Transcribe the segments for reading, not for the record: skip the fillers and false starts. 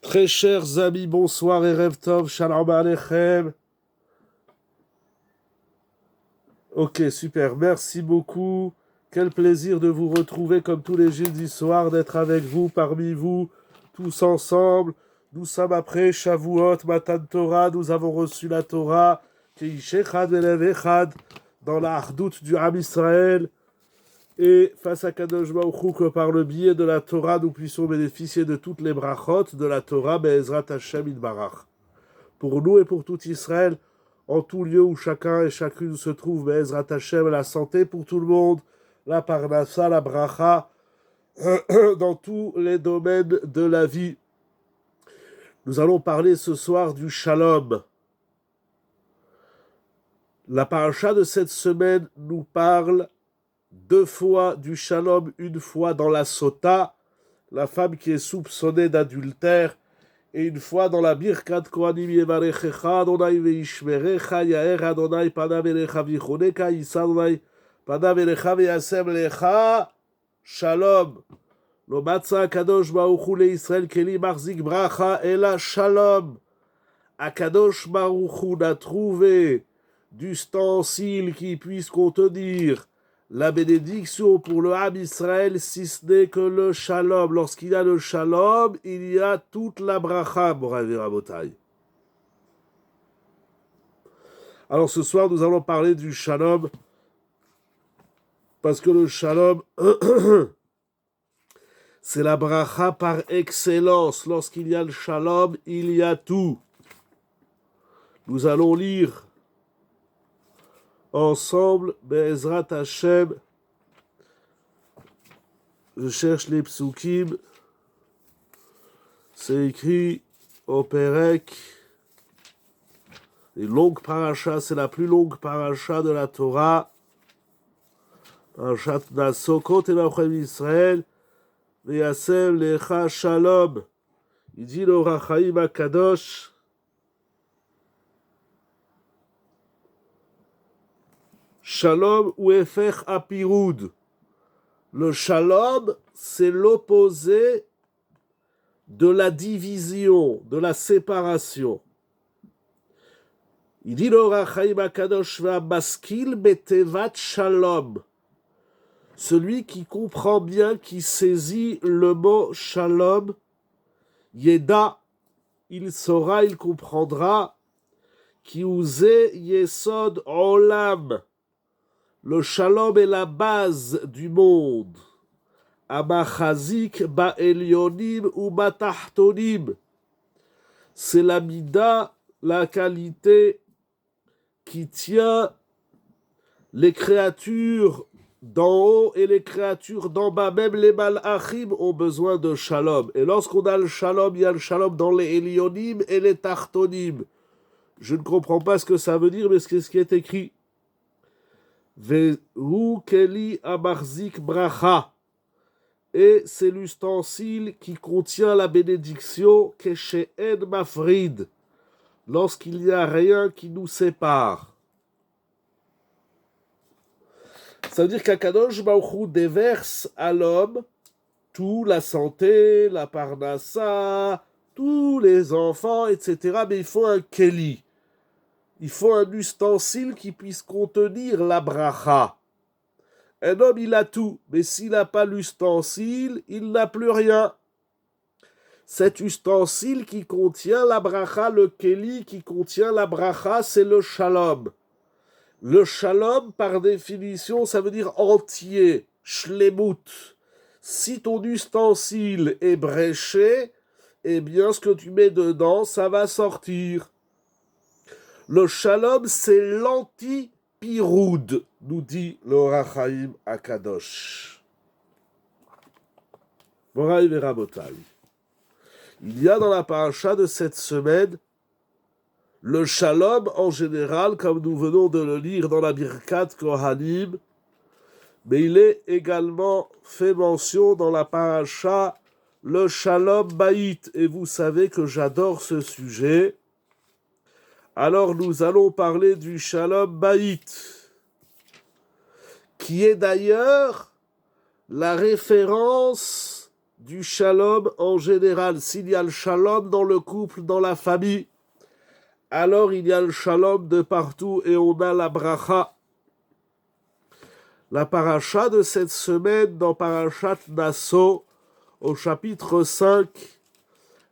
Très chers amis, bonsoir et Erev Tov, Shalom Aleichem. Ok, super, merci beaucoup. Quel plaisir de vous retrouver comme tous les jeudis soirs, d'être avec vous, parmi vous, tous ensemble. Nous sommes après Shavuot, Matan Torah, nous avons reçu la Torah, Keish Echad Velev Echad, dans la Hardout du Ham Israël. Et face à Kadosh Baruch Hu, que par le biais de la Torah, nous puissions bénéficier de toutes les brachot de la Torah, Be'ezrat Hashem Yitbarach. Pour nous et pour tout Israël, en tout lieu où chacun et chacune se trouve, Be'ezrat Hashem, la santé pour tout le monde, la parnassa, la bracha, dans tous les domaines de la vie. Nous allons parler ce soir du shalom. La paracha de cette semaine nous parle deux fois du shalom, une fois dans la sota, la femme qui est soupçonnée d'adultère, et une fois dans la birkat kohanim yevarechecha Adonai veishmerecha yaer Adonai panav elecha vichoneka yisa Adonai panav elecha veyasem lecha shalom. Lo matza Kadosh Baruch Hu leIsraël keli marzik bracha ela shalom. Akadosh Baruch Hu n'a trouvé d'ustensile qui puisse contenir la bénédiction pour le Ham Israël, si ce n'est que le shalom. Lorsqu'il y a le shalom, il y a toute la bracha, Morav et Rabotai. Alors ce soir, nous allons parler du shalom, parce que le shalom, c'est la bracha par excellence. Lorsqu'il y a le shalom, il y a tout. Nous allons lire ensemble, Be'ezrat Hashem. Je cherche les psukim. C'est écrit au Perek. Une longue paracha, c'est la plus longue paracha de la Torah. Parashat Nasokot et Machem Israël. Veyasem lecha shalom. Il dit le Rachaim Akadosh. Shalom ou Efer Apirud. Le shalom, c'est l'opposé de la division, de la séparation. Il dit le Rachaim Akadosh Va'baskil betevat shalom. Celui qui comprend bien, qui saisit le mot shalom, yeda, il saura, il comprendra, ki uze yesod olam. Le shalom est la base du monde. Amachazik ba'elyonim ou ba'tahtonim. C'est la mida, la qualité qui tient les créatures d'en haut et les créatures d'en bas. Même les malachim ont besoin de shalom. Et lorsqu'on a le shalom, il y a le shalom dans les elyonim et les tahtonim. Je ne comprends pas ce que ça veut dire, mais c'est ce qui est écrit. Vehu keli amarzik bracha. Et c'est l'ustensile qui contient la bénédiction keshe'en mafrid, lorsqu'il n'y a rien qui nous sépare. Ça veut dire qu'Akadosh Baruch Hu déverse à l'homme tout, la santé, la parnassa, tous les enfants, etc. Mais il faut un keli. Il faut un ustensile qui puisse contenir la bracha. Un homme, il a tout, mais s'il n'a pas l'ustensile, il n'a plus rien. Cet ustensile qui contient la bracha, le keli qui contient la bracha, c'est le shalom. Le shalom, par définition, ça veut dire entier, shlemut. Si ton ustensile est bréché, eh bien, ce que tu mets dedans, ça va sortir. Le shalom, c'est l'anti-piroud, nous dit le Rachaim Akadosh. Moraï Verabotai. Il y a dans la paracha de cette semaine le shalom en général, comme nous venons de le lire dans la Birkat Kohanim, mais il est également fait mention dans la paracha le shalom baït. Et vous savez que j'adore ce sujet. Alors nous allons parler du shalom baït, qui est d'ailleurs la référence du shalom en général. S'il y a le shalom dans le couple, dans la famille, alors il y a le shalom de partout et on a la bracha. La paracha de cette semaine, dans Parashat Nasso, au chapitre 5,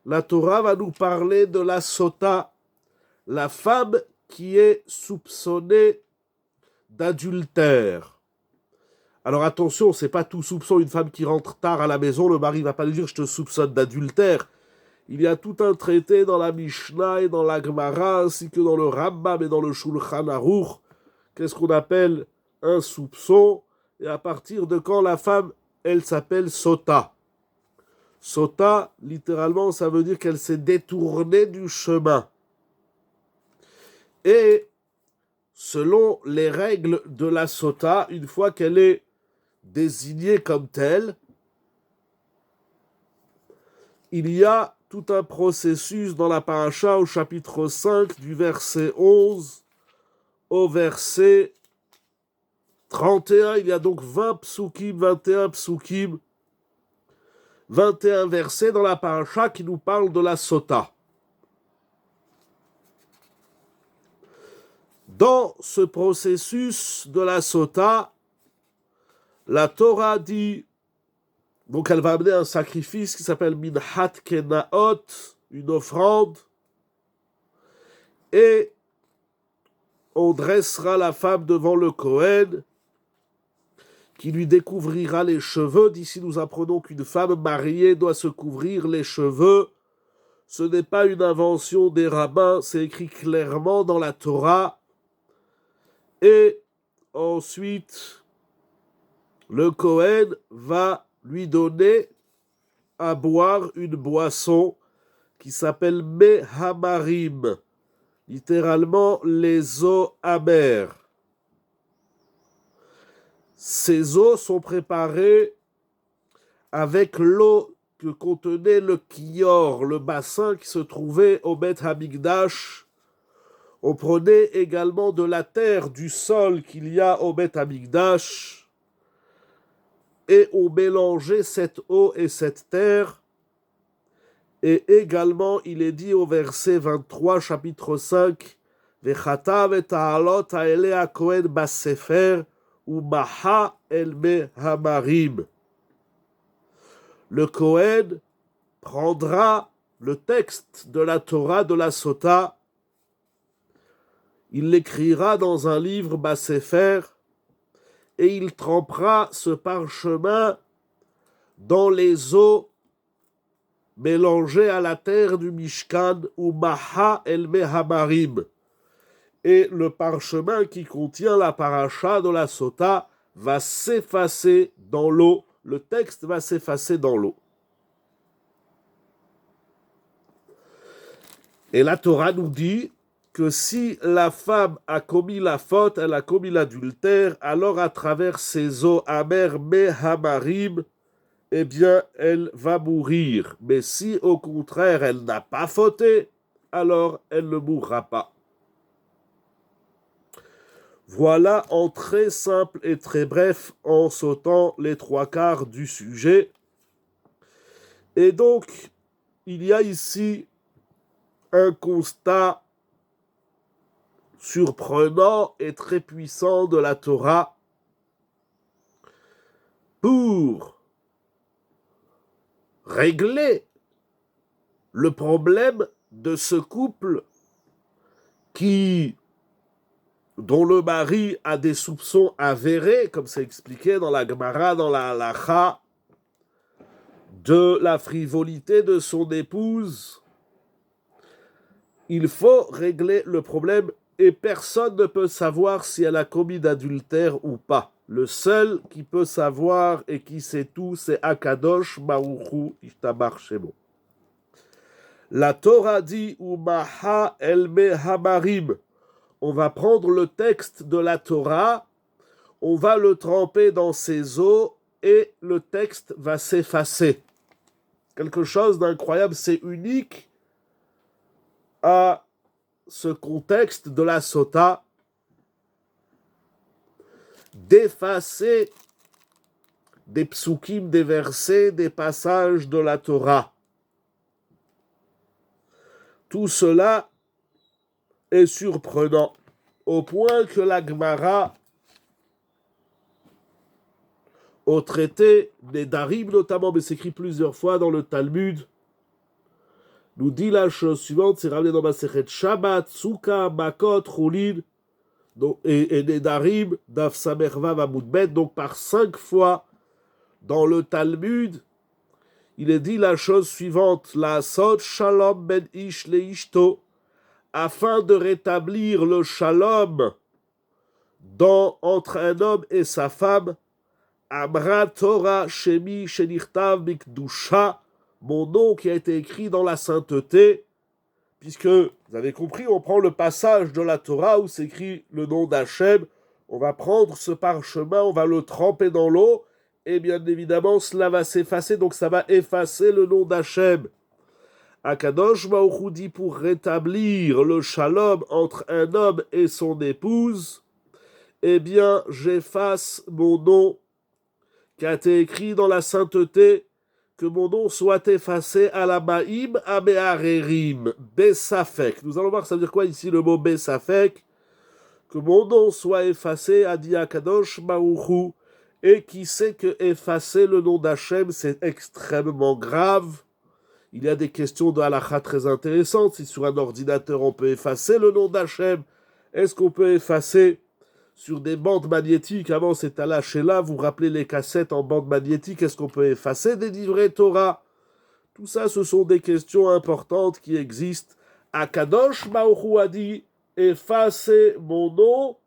la Torah va nous parler de la sota, la femme qui est soupçonnée d'adultère. Alors attention, c'est pas tout soupçon, une femme qui rentre tard à la maison, le mari va pas lui dire je te soupçonne d'adultère. Il y a tout un traité dans la Mishnah et dans la Gemara, ainsi que dans le Rambam et dans le Shulchan Aruch, qu'est-ce qu'on appelle un soupçon, et à partir de quand la femme, elle s'appelle sota. Sota, littéralement, ça veut dire qu'elle s'est détournée du chemin. Et selon les règles de la sota, une fois qu'elle est désignée comme telle, il y a tout un processus dans la paracha au chapitre 5 du verset 11 au verset 31. Il y a donc 20 psukim, 21 psukim, 21 versets dans la paracha qui nous parlent de la sota. Dans ce processus de la sota, la Torah dit, donc elle va amener un sacrifice qui s'appelle Minhat Kenaot, une offrande, et on dressera la femme devant le Kohen, qui lui découvrira les cheveux. D'ici nous apprenons qu'une femme mariée doit se couvrir les cheveux. Ce n'est pas une invention des rabbins, c'est écrit clairement dans la Torah. Et ensuite, le Kohen va lui donner à boire une boisson qui s'appelle Mehamarim, littéralement les eaux amères. Ces eaux sont préparées avec l'eau que contenait le kior, le bassin qui se trouvait au Beth Hamikdash. On prenait également de la terre, du sol qu'il y a au Beth Hamikdash, et on mélangeait cette eau et cette terre. Et également, il est dit au verset 23, chapitre 5, Vechatav et ta'alot ha'elea Kohen bassefer u'maha el mehamarim. Le Kohen prendra le texte de la Torah de la Sota, il l'écrira dans un livre bassefer et il trempera ce parchemin dans les eaux mélangées à la terre du Mishkan ou Maha el Mehamarim. Et le parchemin qui contient la paracha de la Sota va s'effacer dans l'eau. Le texte va s'effacer dans l'eau. Et la Torah nous dit que si la femme a commis la faute, elle a commis l'adultère, alors à travers ses eaux amères Mehamarim, eh bien, elle va mourir. Mais si au contraire, elle n'a pas fauté, alors elle ne mourra pas. Voilà en très simple et très bref, en sautant les trois quarts du sujet. Et donc, il y a ici un constat surprenant et très puissant de la Torah pour régler le problème de ce couple dont le mari a des soupçons avérés, comme c'est expliqué dans la Gemara, dans la Halacha, de la frivolité de son épouse. Il faut régler le problème et personne ne peut savoir si elle a commis d'adultère ou pas. Le seul qui peut savoir et qui sait tout, c'est Akadosh Baruchu Ishtabar Shemo. La Torah dit Umaha el Mehamarim. On va prendre le texte de la Torah, on va le tremper dans ses eaux et le texte va s'effacer. Quelque chose d'incroyable, c'est unique à ce contexte de la Sota, d'effacer des psukim, des versets, des passages de la Torah. Tout cela est surprenant, au point que la Gemara, au traité des Darim notamment, mais s'écrit plusieurs fois dans le Talmud, nous dit la chose suivante, c'est ramené dans Masechet Shabbat, Souka, Makot, Choulin, et Nedarim, Daf Samervav Amoudbet, donc par 5 fois dans le Talmud, il est dit la chose suivante, la Sot Shalom Ben Ish Le Ishto, afin de rétablir le Shalom entre un homme et sa femme, Amra Torah Shemi Shenichtav Mikdusha, mon nom qui a été écrit dans la sainteté, puisque, vous avez compris, on prend le passage de la Torah où s'écrit le nom d'Hachem, on va prendre ce parchemin, on va le tremper dans l'eau, et bien évidemment, cela va s'effacer, donc ça va effacer le nom d'Hachem. Akadosh Baruch Hu dit pour rétablir le shalom entre un homme et son épouse, eh bien, j'efface mon nom qui a été écrit dans la sainteté, que mon nom soit effacé à la Ma'im Ameharerim, Besafek. Nous allons voir ça veut dire quoi ici le mot Besafek, que mon nom soit effacé, a dit Akadosh Baruch Hu, et qui sait que effacer le nom d'Hachem, c'est extrêmement grave. Il y a des questions de halakha très intéressantes. Si sur un ordinateur on peut effacer le nom d'Hachem, est-ce qu'on peut effacer sur des bandes magnétiques? Avant c'était à la Sheila, vous rappelez les cassettes en bande magnétique, est-ce qu'on peut effacer des livrets Torah? Tout ça, ce sont des questions importantes qui existent. Akadosh Baruch Hu a dit, effacez mon nom,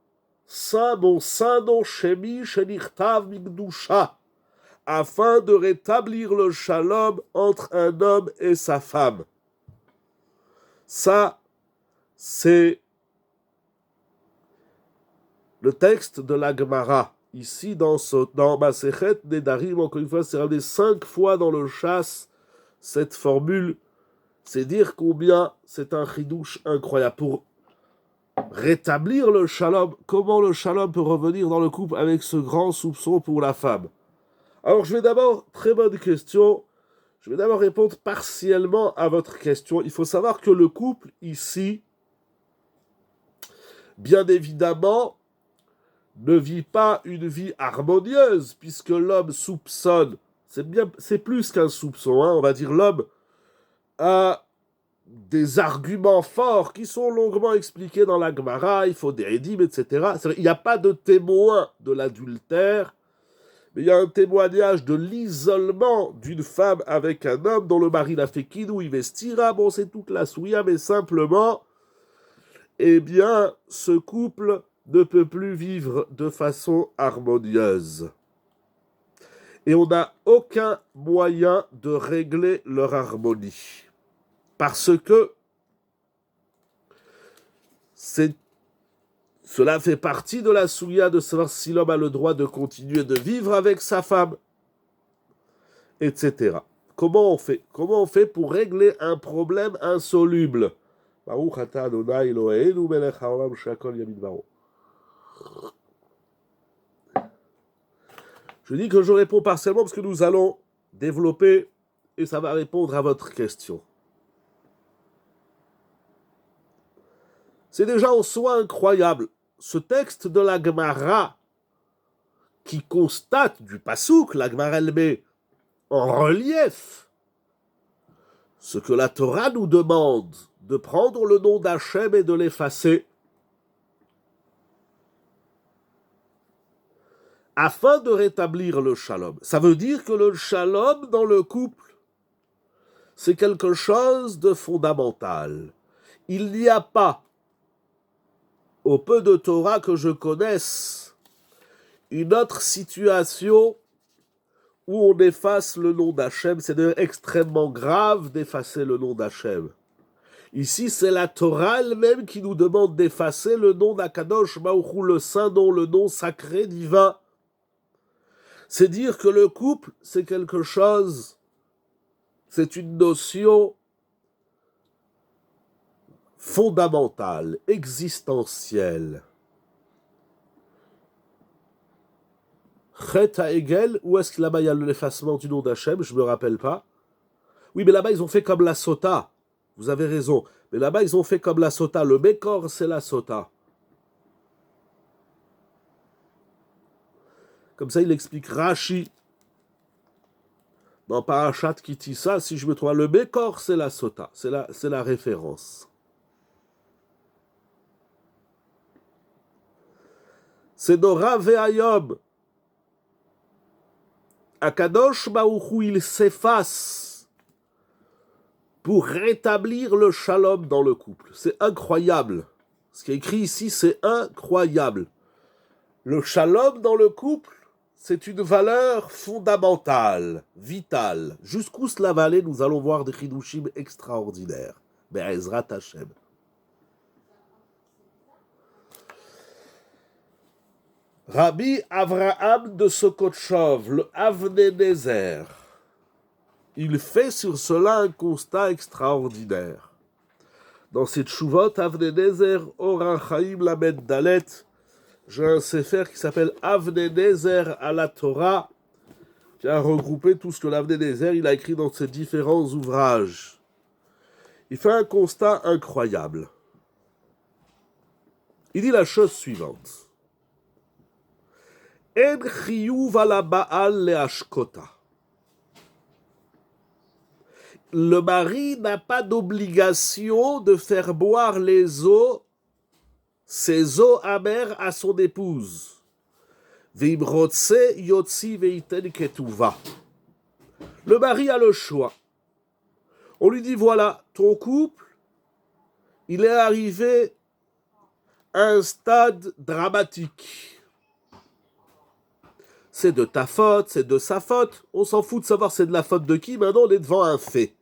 mon saint nom Shemi Shenichtav Mikdusha, afin de rétablir le shalom entre un homme et sa femme. Ça, c'est le texte de la Gemara. Ici, dans Masechet Nedarim, encore une fois, c'est ramené 5 fois dans le chasse, cette formule. C'est dire combien c'est un chidouche incroyable. Pour rétablir le shalom, comment le shalom peut revenir dans le couple avec ce grand soupçon pour la femme? Alors, je vais d'abord, très bonne question, je vais d'abord répondre partiellement à votre question. Il faut savoir que le couple, ici, bien évidemment, ne vit pas une vie harmonieuse, puisque l'homme soupçonne, c'est plus qu'un soupçon, hein, on va dire l'homme a des arguments forts qui sont longuement expliqués dans la Gemara, il faut des édim, etc. Il n'y a pas de témoin de l'adultère, mais il y a un témoignage de l'isolement d'une femme avec un homme dont le mari l'a fait kinou, il vestira, bon c'est toute la souilla, mais simplement, eh bien, ce couple ne peut plus vivre de façon harmonieuse. Et on n'a aucun moyen de régler leur harmonie. Parce que cela fait partie de la souilla de savoir si l'homme a le droit de continuer de vivre avec sa femme, etc. Comment on fait? Comment on fait pour régler un problème insoluble? Baruch atah Adonai Eloheinu melech haolam she'akol yamid. Je dis que je réponds partiellement parce que nous allons développer et ça va répondre à votre question. C'est déjà en soi incroyable. Ce texte de la Gemara qui constate du pasouk, la Gemara elle met en relief ce que la Torah nous demande, de prendre le nom d'Hachem et de l'effacer, afin de rétablir le shalom. Ça veut dire que le shalom dans le couple, c'est quelque chose de fondamental. Il n'y a pas, au peu de Torah que je connaisse, une autre situation où on efface le nom d'Hachem. C'est d'ailleurs extrêmement grave d'effacer le nom d'Hachem. Ici, c'est la Torah elle-même qui nous demande d'effacer le nom d'Akadosh Baruch Hu, le saint nom, le nom sacré divin. C'est dire que le couple, c'est quelque chose, c'est une notion fondamentale, existentielle. Chet Ha'egel, où est-ce que là-bas il y a l'effacement du nom d'Hachem? Je ne me rappelle pas. Oui, mais là-bas ils ont fait comme la sota. Vous avez raison. Mais là-bas ils ont fait comme la sota. Le Bekor, c'est la sota. Comme ça, il explique Rashi. Dans Parashat Kitissa, si je me trompe, le Bekor, c'est la sota. C'est la référence. C'est dans Rav Hayom. Akadosh Baruch Hu, il s'efface pour rétablir le shalom dans le couple. C'est incroyable. Ce qui est écrit ici, c'est incroyable. Le shalom dans le couple, c'est une valeur fondamentale, vitale. Jusqu'où cela va aller, nous allons voir des chidushim extraordinaires. Be'ezrat Hashem. Rabbi Avraham de Sokotchov, le Avnenezer, il fait sur cela un constat extraordinaire. Dans cette Tshuvot, Avnenezer, Orach Chaim Lamed Dalet, j'ai un sefer qui s'appelle Avnenezer à la Torah, qui a regroupé tout ce que l'Avnenezer il a écrit dans ses différents ouvrages. Il fait un constat incroyable. Il dit la chose suivante. En chiyuv ala Baal leashkota. Le mari n'a pas d'obligation de faire boire ses eaux amères à son épouse. Ve'im rotse yotzi ve'iten ketuva. Le mari a le choix. On lui dit, voilà, ton couple, il est arrivé à un stade dramatique. C'est de ta faute, c'est de sa faute. On s'en fout de savoir c'est de la faute de qui. Maintenant, on est devant un fait.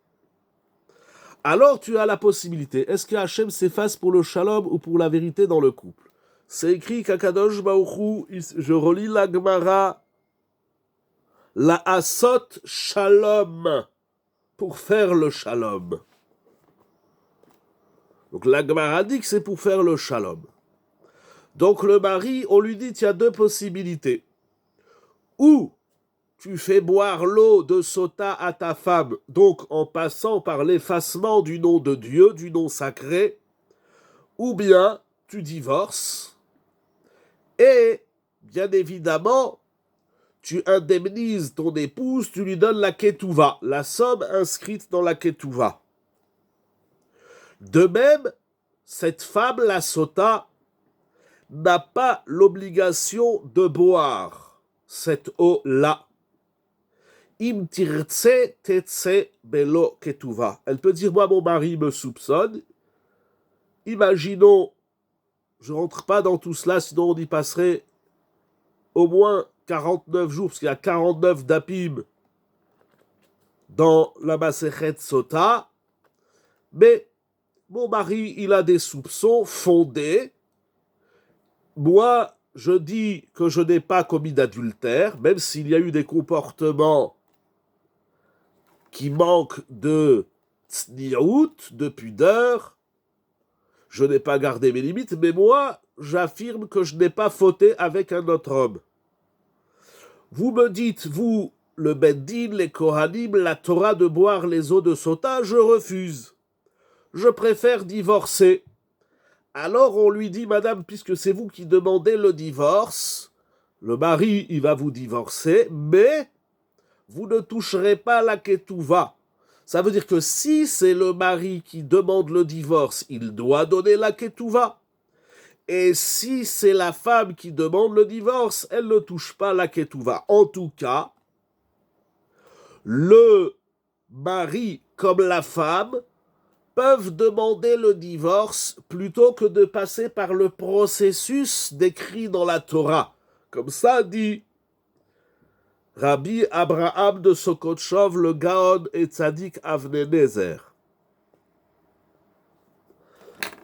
Alors, tu as la possibilité. Est-ce que Hachem s'efface pour le shalom ou pour la vérité dans le couple? C'est écrit qu'Akadosh Baruch Hu, je relis la Gemara, la asot shalom, pour faire le shalom. Donc la Gemara dit que c'est pour faire le shalom. Donc le mari, on lui dit, il y a deux possibilités. Ou tu fais boire l'eau de sota à ta femme, donc en passant par l'effacement du nom de Dieu, du nom sacré, ou bien tu divorces, et bien évidemment, tu indemnises ton épouse, tu lui donnes la ketouva, la somme inscrite dans la ketouva. De même, cette femme, la sota, n'a pas l'obligation de boire cette eau-là. Im tirtse tetse belo ketouva. Elle peut dire, moi, mon mari me soupçonne. Imaginons, je ne rentre pas dans tout cela, sinon on y passerait au moins 49 jours, parce qu'il y a 49 dapim dans la Masechet Sota. Mais mon mari, il a des soupçons fondés. Moi, je dis que je n'ai pas commis d'adultère, même s'il y a eu des comportements qui manquent de tsniout, de pudeur. Je n'ai pas gardé mes limites, mais moi, j'affirme que je n'ai pas fauté avec un autre homme. Vous me dites, vous, le Beddin, les Kohanim, la Torah de boire les eaux de sota, je refuse. Je préfère divorcer. Alors on lui dit, madame, puisque c'est vous qui demandez le divorce, le mari, il va vous divorcer, mais vous ne toucherez pas la ketouva. Ça veut dire que si c'est le mari qui demande le divorce, il doit donner la ketouva. Et si c'est la femme qui demande le divorce, elle ne touche pas la ketouva. En tout cas, le mari comme la femme peuvent demander le divorce plutôt que de passer par le processus décrit dans la Torah. Comme ça dit Rabbi Abraham de Sokotchov, le Gaon et Tzadik Avnenezer.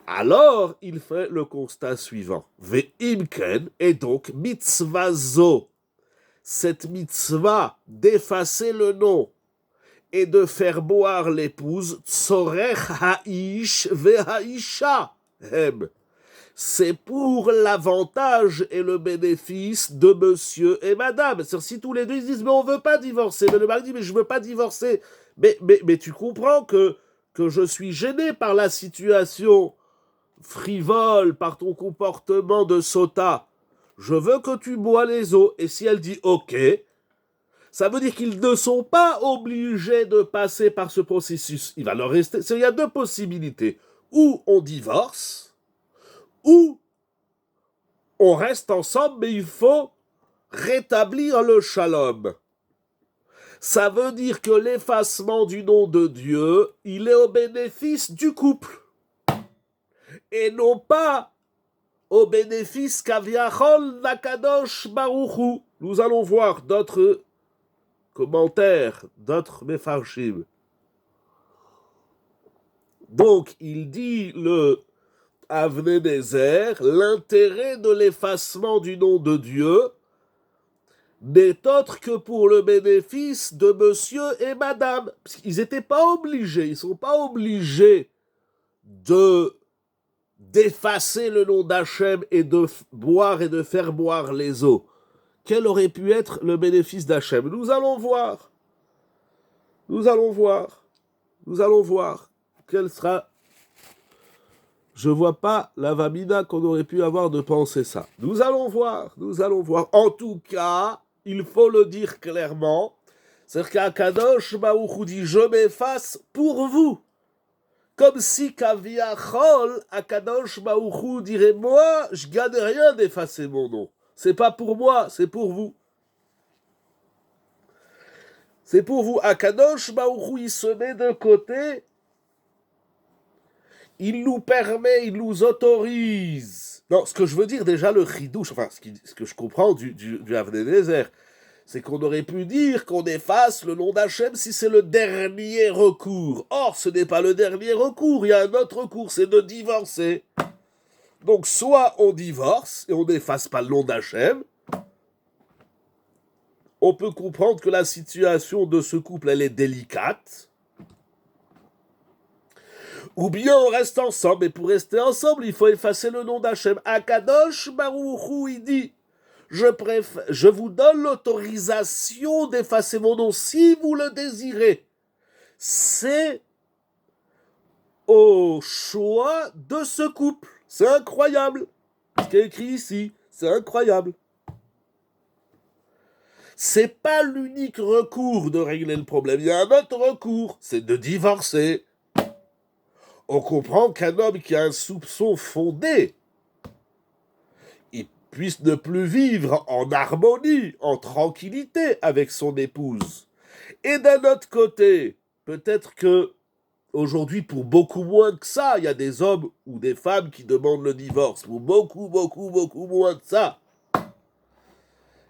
Alors, il fait le constat suivant. Ve'imken, et donc mitzvah zo, cette mitzvah d'effacer le nom et de faire boire l'épouse, tzorech ha'ish ve'ha'isha hem. c'est pour l'avantage et le bénéfice de monsieur et madame. C'est-à-dire, si tous les deux ils disent, mais on veut pas divorcer, mais le mari dit, mais je veux pas divorcer, mais tu comprends que je suis gêné par la situation frivole, par ton comportement de sota. Je veux que tu bois les eaux. Et si elle dit OK, ça veut dire qu'ils ne sont pas obligés de passer par ce processus. Il va leur rester. Il y a deux possibilités. Ou on divorce, ou on reste ensemble, mais il faut rétablir le shalom. Ça veut dire que l'effacement du nom de Dieu, il est au bénéfice du couple. Et non pas au bénéfice Kaviachol Nakadosh Baruchu. Nous allons voir d'autres commentaires, d'autres Mefarshim. Donc, il dit le Avnei Nezer, l'intérêt de l'effacement du nom de Dieu n'est autre que pour le bénéfice de monsieur et madame. Parce qu'ils n'étaient pas obligés, ils ne sont pas obligés d'effacer le nom d'Hachem et de boire et de faire boire les eaux. Quel aurait pu être le bénéfice d'Hachem? Nous allons voir. Nous allons voir. Nous allons voir. Quel sera... Je ne vois pas la vamina qu'on aurait pu avoir de penser ça. Nous allons voir. Nous allons voir. En tout cas, il faut le dire clairement. C'est-à-dire qu'Akadosh Baruch dit, je m'efface pour vous. Comme si Kaviachol, Akadosh Baruch dirait, moi, je gagne rien d'effacer mon nom. C'est pas pour moi, c'est pour vous. C'est pour vous. Akadosh Baruch il se met de côté. Il nous permet, il nous autorise. Non, ce que je veux dire déjà, le chidouche, enfin, ce que je comprends du Avnei Nezer, c'est qu'on aurait pu dire qu'on efface le nom d'Hachem si c'est le dernier recours. Or, ce n'est pas le dernier recours, il y a un autre recours, c'est de divorcer. Donc, soit on divorce et on n'efface pas le nom d'Hachem, on peut comprendre que la situation de ce couple, elle est délicate, ou bien on reste ensemble, et pour rester ensemble, il faut effacer le nom d'Hachem. Akadosh Baruch il dit, je vous donne l'autorisation d'effacer mon nom si vous le désirez. C'est au choix de ce couple. C'est incroyable. Ce qui est écrit ici, c'est incroyable. C'est pas l'unique recours de régler le problème. Il y a un autre recours, c'est de divorcer. On comprend qu'un homme qui a un soupçon fondé, il puisse ne plus vivre en harmonie, en tranquillité avec son épouse. Et d'un autre côté, peut-être que aujourd'hui, pour beaucoup moins que ça, il y a des hommes ou des femmes qui demandent le divorce. Pour beaucoup moins que ça.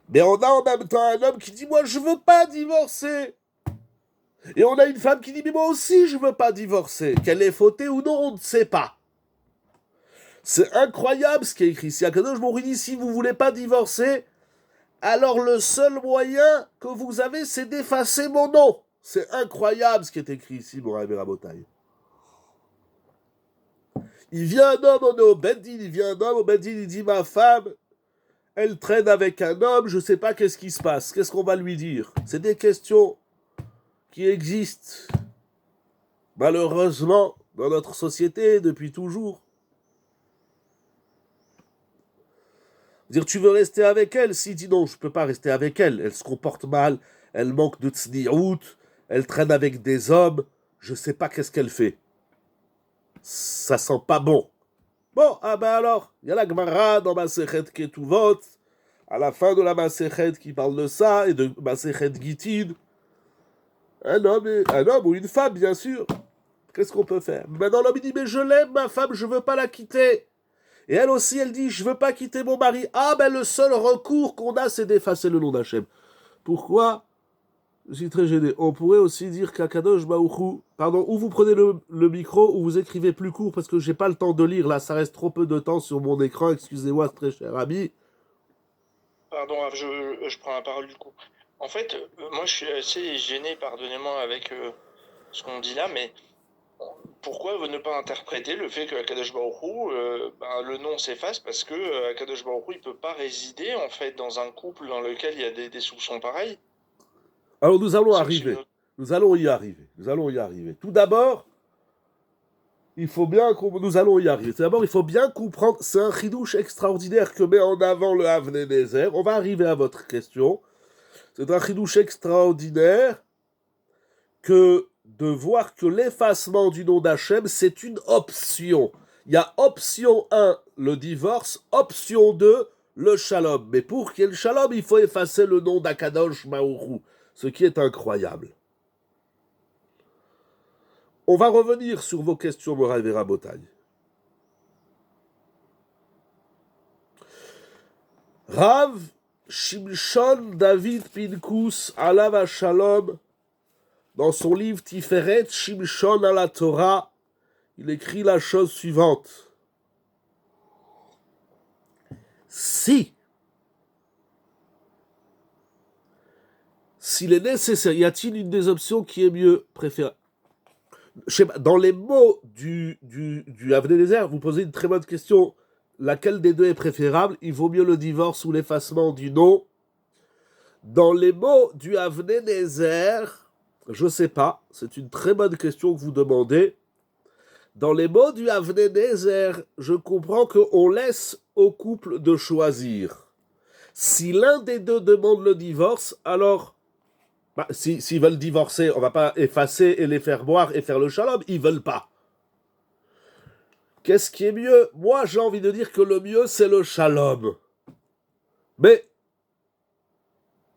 Mais on a en même temps un homme qui dit, moi, je veux pas divorcer. Et on a une femme qui dit, mais moi aussi, je veux pas divorcer. Qu'elle est fautée ou non, on ne sait pas. C'est incroyable ce qui est écrit ici. Akadosh Baruch dit, si vous voulez pas divorcer, alors le seul moyen que vous avez, c'est d'effacer mon nom. C'est incroyable ce qui est écrit ici, mon Rabbi Rabotai. Il vient un homme, on est au Beddin, il vient un homme au Beddin, il dit, ma femme, elle traîne avec un homme, je sais pas qu'est-ce qui se passe, qu'est-ce qu'on va lui dire? C'est des questions qui existent, malheureusement, dans notre société depuis toujours. Dire, tu veux rester avec elle? Si, dit non, je peux pas rester avec elle. Elle se comporte mal, elle manque de tzni'out, elle traîne avec des hommes, je sais pas qu'est-ce qu'elle fait. Ça sent pas bon. Bon, ah ben alors, il y a la Gemara dans Masechet Ketuvot, à la fin de la Masechet qui parle de ça, et de Masechet Gittin. Un homme ou une femme, bien sûr. Qu'est-ce qu'on peut faire? Maintenant, l'homme il dit, mais je l'aime, ma femme, je veux pas la quitter. Et elle aussi, elle dit, je veux pas quitter mon mari. Ah ben le seul recours qu'on a, c'est d'effacer le nom d'Hachem. Pourquoi? Je suis très gêné. On pourrait aussi dire qu'Akadosh Baruch pardon, ou vous prenez le micro, ou vous écrivez plus court, parce que j'ai pas le temps de lire, là, ça reste trop peu de temps sur mon écran, excusez-moi, très cher ami. Pardon, je prends la parole du coup. En fait, moi je suis assez gêné, pardonnez-moi, avec ce qu'on dit là, mais pourquoi ne pas interpréter le fait que Akadosh Baruch Hu, le nom s'efface parce que Akadosh Baruch Hu, il peut pas résider en fait dans un couple dans lequel il y a des soupçons pareils. Alors nous allons C'est arriver. une... Nous allons y arriver. Nous allons y arriver. Tout d'abord, il faut bien nous allons y arriver. Tout d'abord, il faut bien comprendre. C'est un chidouche extraordinaire que met en avant le Avnei Nezer. On va arriver à votre question. C'est un chidouche extraordinaire que de voir que l'effacement du nom d'Hachem, c'est une option. Il y a option 1, le divorce, option 2, le shalom. Mais pour qu'il y ait le shalom, il faut effacer le nom d'Akadosh Baruch Hu, ce qui est incroyable. On va revenir sur vos questions, Moraï Verabotaï. Rav Shimshon David Pinkus Alav Shalom, dans son livre Tiferet Shimshon à la Torah, il écrit la chose suivante. Si s'il est nécessaire, y a-t-il une des options qui est mieux préférée? Je sais pas, dans les mots du Avnei Nezer, vous posez une très bonne question. Laquelle des deux est préférable? Il vaut mieux le divorce ou l'effacement du nom. Dans les mots du Avnei Nezer, je ne sais pas, c'est une très bonne question que vous demandez. Dans les mots du Avnei Nezer, je comprends qu'on laisse au couple de choisir. Si l'un des deux demande le divorce, alors, s'ils veulent divorcer, on ne va pas effacer et les faire boire et faire le shalom, ils ne veulent pas. Qu'est-ce qui est mieux? Moi, j'ai envie de dire que le mieux, c'est le shalom. Mais,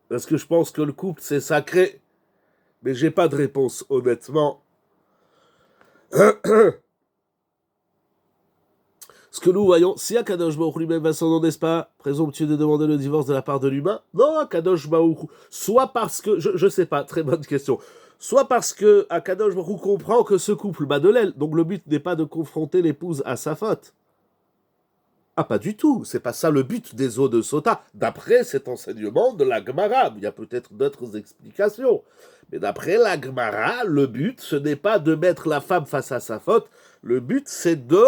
parce que je pense que le couple, c'est sacré, mais j'ai pas de réponse, honnêtement. Ce que nous voyons, si Akadosh Baruch Hu lui-même va s'en n'est-ce pas présomptueux de demander le divorce de la part de l'humain? Non, Akadosh Baruch Hu, soit parce que, je sais pas, très bonne question, soit parce que Akadosh Baruch Hu comprend que ce couple bat de l'aile, donc le but n'est pas de confronter l'épouse à sa faute. Ah, pas du tout, c'est pas ça le but des eaux de Sota, d'après cet enseignement de la Gemara. Il y a peut-être d'autres explications, mais d'après la Gemara, le but, ce n'est pas de mettre la femme face à sa faute, le but, c'est de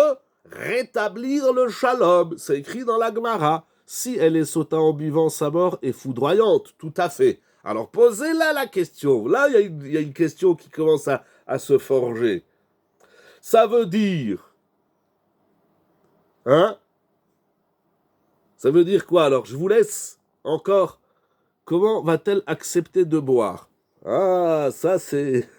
rétablir le shalom. C'est écrit dans la Gemara. Si elle est Sota en buvant, sa mort est foudroyante, tout à fait. Alors posez-là la question. Là, il y a une question qui commence à se forger. Ça veut dire... Hein? Ça veut dire quoi? Alors, je vous laisse encore. Comment va-t-elle accepter de boire? Ah, ça c'est...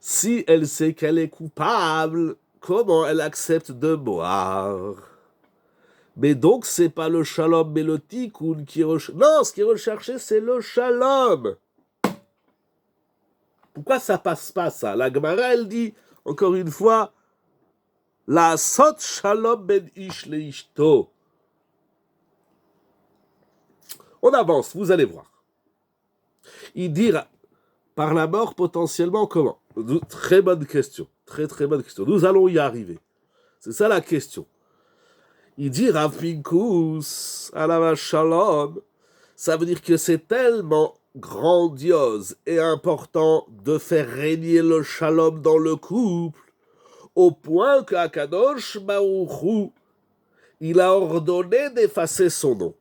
Si elle sait qu'elle est coupable, comment elle accepte de boire? Mais donc, c'est pas le shalom, mais le tikkun qui recherche. Non, ce qui est recherché, c'est le shalom. Pourquoi ça passe pas, ça? La Gemara, elle dit, encore une fois, la sot shalom ben ish le ishto. On avance, vous allez voir. Il dit par la mort potentiellement comment? Très bonne question. Très très bonne question. Nous allons y arriver. C'est ça la question. Il dit Rav Pinkus, alava shalom. Ça veut dire que c'est tellement grandiose et important de faire régner le shalom dans le couple, au point qu'Akadosh Baruch Hu, il a ordonné d'effacer son nom.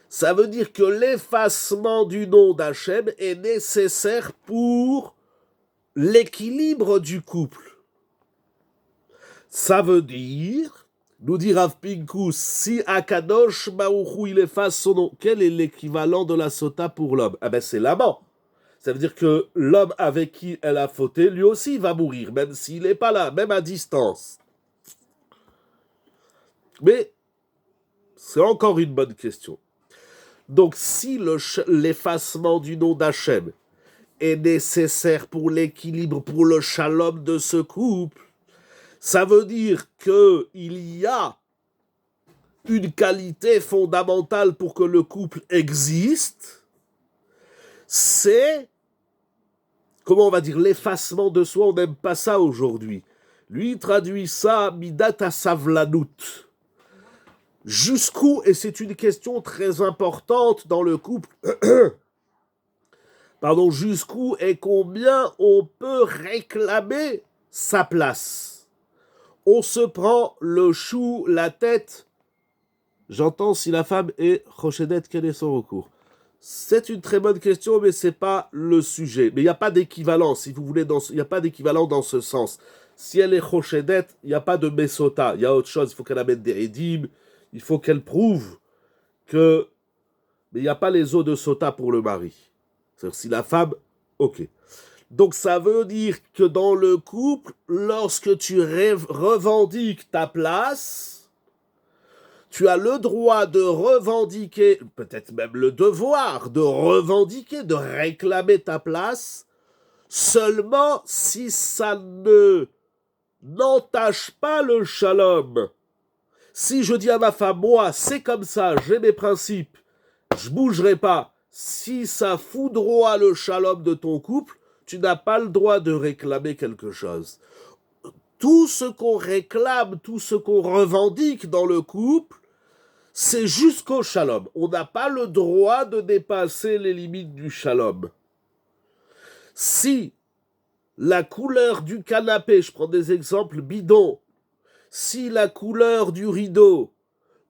Ça veut dire que l'effacement du nom d'Hachem est nécessaire pour l'équilibre du couple. Ça veut dire, nous dit Rav Pinkus, si Akadosh Baruch Hu il efface son nom, quel est l'équivalent de la sota pour l'homme? Ah ben c'est l'amant. Ça veut dire que l'homme avec qui elle a fauté, lui aussi va mourir, même s'il n'est pas là, même à distance. Mais c'est encore une bonne question. Donc, si l'effacement du nom d'Hachem est nécessaire pour l'équilibre, pour le shalom de ce couple, ça veut dire qu'il y a une qualité fondamentale pour que le couple existe, c'est, comment on va dire, l'effacement de soi. On n'aime pas ça aujourd'hui. Lui, il traduit ça, midat asavlanut. Jusqu'où, et c'est une question très importante dans le couple, Pardon, jusqu'où et combien on peut réclamer sa place. On se prend le chou, la tête. J'entends si la femme est Rochedet, quel est son recours? C'est une très bonne question, mais c'est pas le sujet. Mais il n'y a pas d'équivalent, si vous voulez, il n'y a pas d'équivalent dans ce sens. Si elle est Rochedet, il n'y a pas de Messota. Il y a autre chose, il faut qu'elle amène des Edim, il faut qu'elle prouve que... Mais il n'y a pas les os de Sota pour le mari. C'est-à-dire si la femme... Ok. Donc ça veut dire que dans le couple, lorsque tu revendiques ta place, tu as le droit de revendiquer, peut-être même le devoir de revendiquer, de réclamer ta place, seulement si ça ne n'entache pas le shalom. Si je dis à ma femme, moi, c'est comme ça, j'ai mes principes, je bougerai pas. Si ça foudroie le shalom de ton couple, tu n'as pas le droit de réclamer quelque chose. Tout ce qu'on réclame, tout ce qu'on revendique dans le couple, c'est jusqu'au shalom. On n'a pas le droit de dépasser les limites du shalom. Si la couleur du canapé, je prends des exemples bidons, si la couleur du rideau,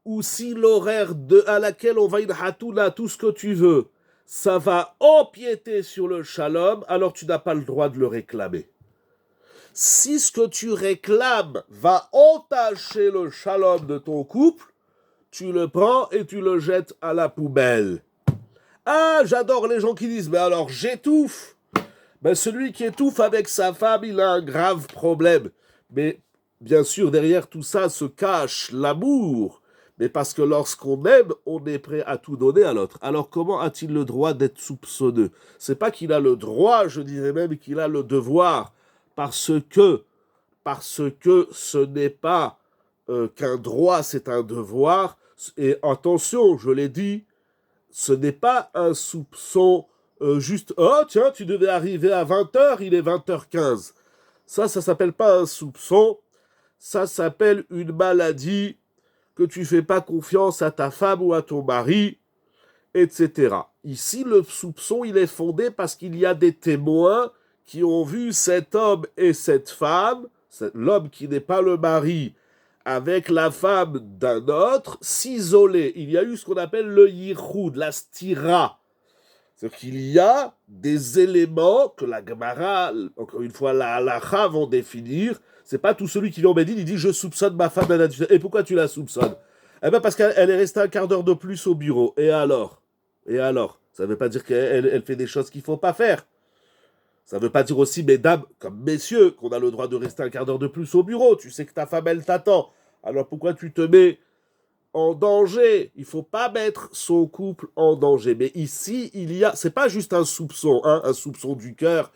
ou si l'horaire à laquelle on va une hatouna, tout ce que tu veux, ça va empiéter sur le shalom, alors tu n'as pas le droit de le réclamer. Si ce que tu réclames va entacher le shalom de ton couple, tu le prends et tu le jettes à la poubelle. Ah, j'adore les gens qui disent, mais alors j'étouffe. Ben, celui qui étouffe avec sa femme, il a un grave problème. Mais bien sûr, derrière tout ça se cache l'amour. Mais parce que lorsqu'on aime, on est prêt à tout donner à l'autre. Alors comment a-t-il le droit d'être soupçonneux? C'est pas qu'il a le droit, je dirais même qu'il a le devoir. Parce que ce n'est pas qu'un droit, c'est un devoir. Et attention, je l'ai dit, ce n'est pas un soupçon juste « Oh, tiens, tu devais arriver à 20h, il est 20h15 ». Ça s'appelle pas un soupçon, ça s'appelle une maladie que tu fais pas confiance à ta femme ou à ton mari, etc. Ici, le soupçon, il est fondé parce qu'il y a des témoins qui ont vu cet homme et cette femme, l'homme qui n'est pas le mari, avec la femme d'un autre, s'isoler. Il y a eu ce qu'on appelle le yichud, la stira. C'est-à-dire qu'il y a des éléments que la Gemara, encore une fois, la halacha vont définir. C'est pas tout celui qui vient au Bédine, il dit je soupçonne ma femme. Et pourquoi tu la soupçonnes? Eh bien parce qu'elle est restée un quart d'heure de plus au bureau. Et alors? Ça ne veut pas dire qu'elle fait des choses qu'il ne faut pas faire. Ça ne veut pas dire aussi, mesdames comme messieurs, qu'on a le droit de rester un quart d'heure de plus au bureau. Tu sais que ta femme, elle t'attend. Alors pourquoi tu te mets en danger? Il ne faut pas mettre son couple en danger. Mais ici, c'est pas juste un soupçon, hein, un soupçon du cœur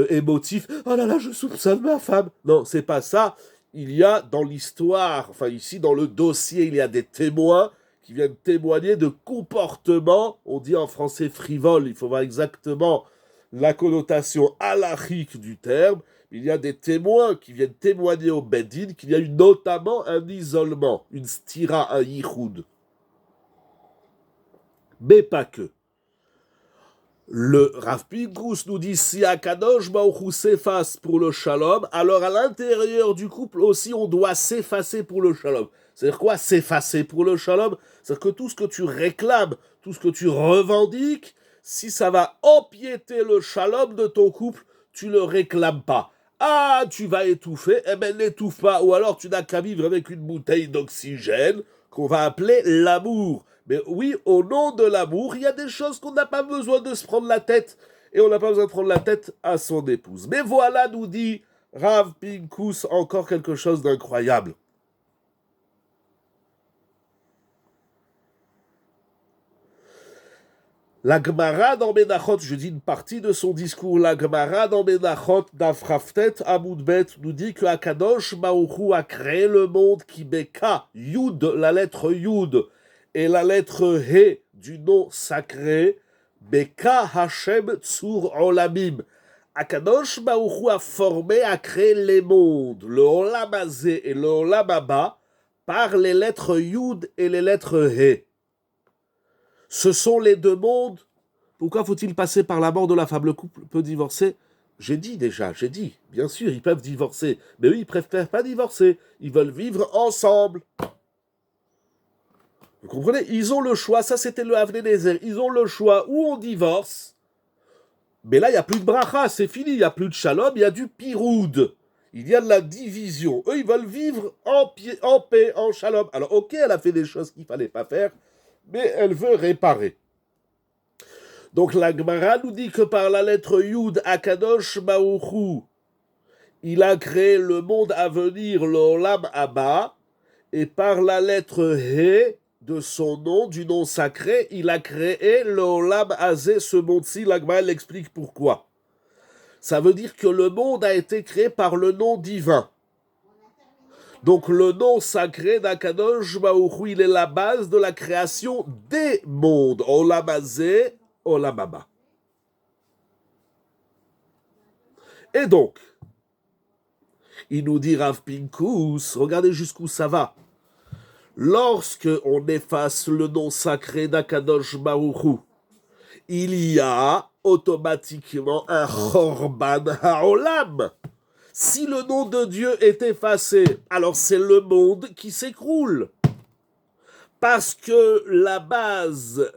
émotif. Oh là là, je soupçonne ma femme. Non, c'est pas ça. Il y a dans l'histoire, enfin ici dans le dossier, il y a des témoins qui viennent témoigner de comportements, on dit en français frivole, il faut voir exactement la connotation halachique du terme. Il y a des témoins qui viennent témoigner au Bedin qu'il y a eu notamment un isolement, une stira, un yichud. Mais pas que. Le Rav Pinkus nous dit si Akadosh Baruch Hu s'efface pour le shalom, alors à l'intérieur du couple aussi on doit s'effacer pour le shalom. C'est-à-dire quoi s'effacer pour le shalom? C'est-à-dire que tout ce que tu réclames, tout ce que tu revendiques, si ça va empiéter le shalom de ton couple, tu le réclames pas. Ah, tu vas étouffer, eh ben n'étouffe pas, ou alors tu n'as qu'à vivre avec une bouteille d'oxygène qu'on va appeler l'amour. Mais oui, au nom de l'amour, il y a des choses qu'on n'a pas besoin de se prendre la tête. Et on n'a pas besoin de prendre la tête à son épouse. Mais voilà, nous dit Rav Pinkus, encore quelque chose d'incroyable. La Gemara dans Menachot, je dis une partie de son discours, la Gemara dans Menachot, d'Afraftet, Amoudbet, nous dit que Akadosh Baruch Hu a créé le monde qui beka, Yud, la lettre Yud, et la lettre He du nom sacré, Beka Hashem Tzur Olamim. Akadosh Baruch Hu a formé, a créé les mondes, le Olam Hazé et le Olam Haba, par les lettres Yud et les lettres He. Ce sont les deux mondes Pourquoi faut-il passer par la mort de la femme? Le couple peut divorcer. J'ai dit, bien sûr, ils peuvent divorcer. Mais eux, ils préfèrent pas divorcer. Ils veulent vivre ensemble. Vous comprenez? Ils ont le choix, ça c'était le Avnei Nezer. Ils ont le choix où on divorce. Mais là, il n'y a plus de bracha, c'est fini. Il n'y a plus de shalom, il y a du piroud. Il y a de la division. Eux, ils veulent vivre en paix, en shalom. Alors, ok, elle a fait des choses qu'il ne fallait pas faire, mais elle veut réparer. Donc la Gemara nous dit que par la lettre Yud, Akadosh Baruch Hu, il a créé le monde à venir, le Olam Abba, et par la lettre He de son nom, du nom sacré, il a créé le Olam Hazé, ce monde-ci. La Gemara l'explique pourquoi. Ça veut dire que le monde a été créé par le nom divin. Donc le nom sacré d'Akadosh Baruch Hu, il est la base de la création des mondes. Olam Hazé, Olam Abba. Et donc, il nous dit Rav Pinkus, regardez jusqu'où ça va. Lorsque on efface le nom sacré d'Akadosh Baruch Hu, il y a automatiquement un Chorban Haolam. Si le nom de Dieu est effacé, alors c'est le monde qui s'écroule. Parce que la base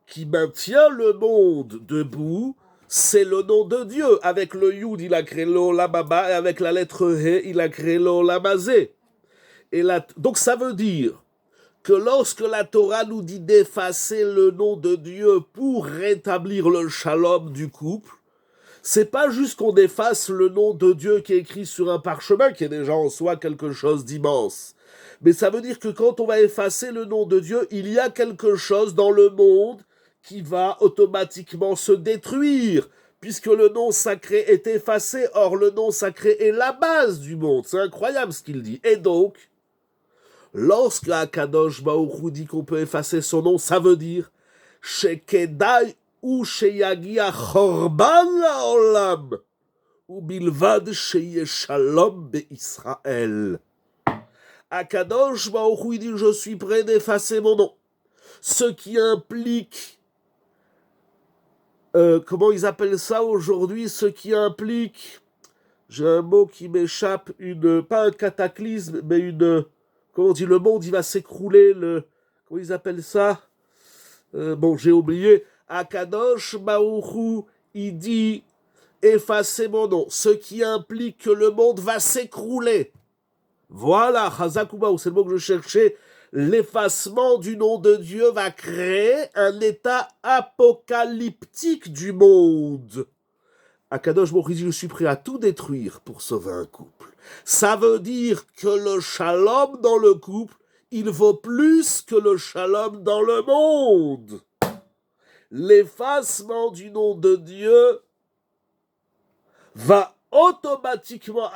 qui maintient le monde debout, c'est le nom de Dieu. Avec le Yud, il a créé l'Olam Abba, et avec la lettre He, il a créé l'Olam Hazé. Donc ça veut dire que lorsque la Torah nous dit d'effacer le nom de Dieu pour rétablir le shalom du couple, c'est pas juste qu'on efface le nom de Dieu qui est écrit sur un parchemin, qui est déjà en soi quelque chose d'immense. Mais ça veut dire que quand on va effacer le nom de Dieu, il y a quelque chose dans le monde qui va automatiquement se détruire, puisque le nom sacré est effacé. Or, le nom sacré est la base du monde. C'est incroyable ce qu'il dit. Et donc, lorsque Akadosh Baruch Hu dit qu'on peut effacer son nom, ça veut dire Shekedai ou Sheyagia Chorban Laolam ou Bilvad Sheyeshalom Be'Israël. Akadosh Baruch Hu dit je suis prêt d'effacer mon nom. Ce qui implique, comment ils appellent ça aujourd'hui, ce qui implique, j'ai un mot qui m'échappe, pas un cataclysme, mais comment on dit, le monde il va s'écrouler, comment ils appellent ça, j'ai oublié. Akadosh Baruch Hu, il dit effacer mon nom, ce qui implique que le monde va s'écrouler. Voilà, Chazakoubaou, c'est le mot que je cherchais. L'effacement du nom de Dieu va créer un état apocalyptique du monde. Akadosh Baruch Hu dit, je suis prêt à tout détruire pour sauver un couple. Ça veut dire que le shalom dans le couple, il vaut plus que le shalom dans le monde. L'effacement du nom de Dieu va automatiquement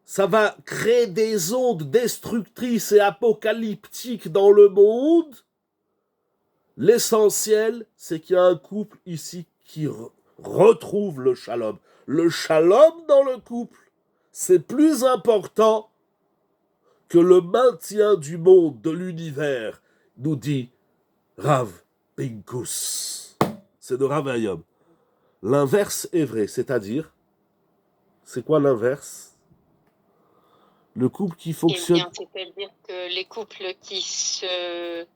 ça va créer des ondes destructrices et apocalyptiques dans le monde. L'essentiel, c'est qu'il y a un couple ici qui retrouve le shalom. Le shalom dans le couple, c'est plus important que le maintien du monde, de l'univers, nous dit Rav Pinkus. C'est de Rav Hayom. L'inverse est vrai, c'est-à-dire, c'est quoi l'inverse? Le couple qui fonctionne... Eh bien, c'est-à-dire que les couples qui se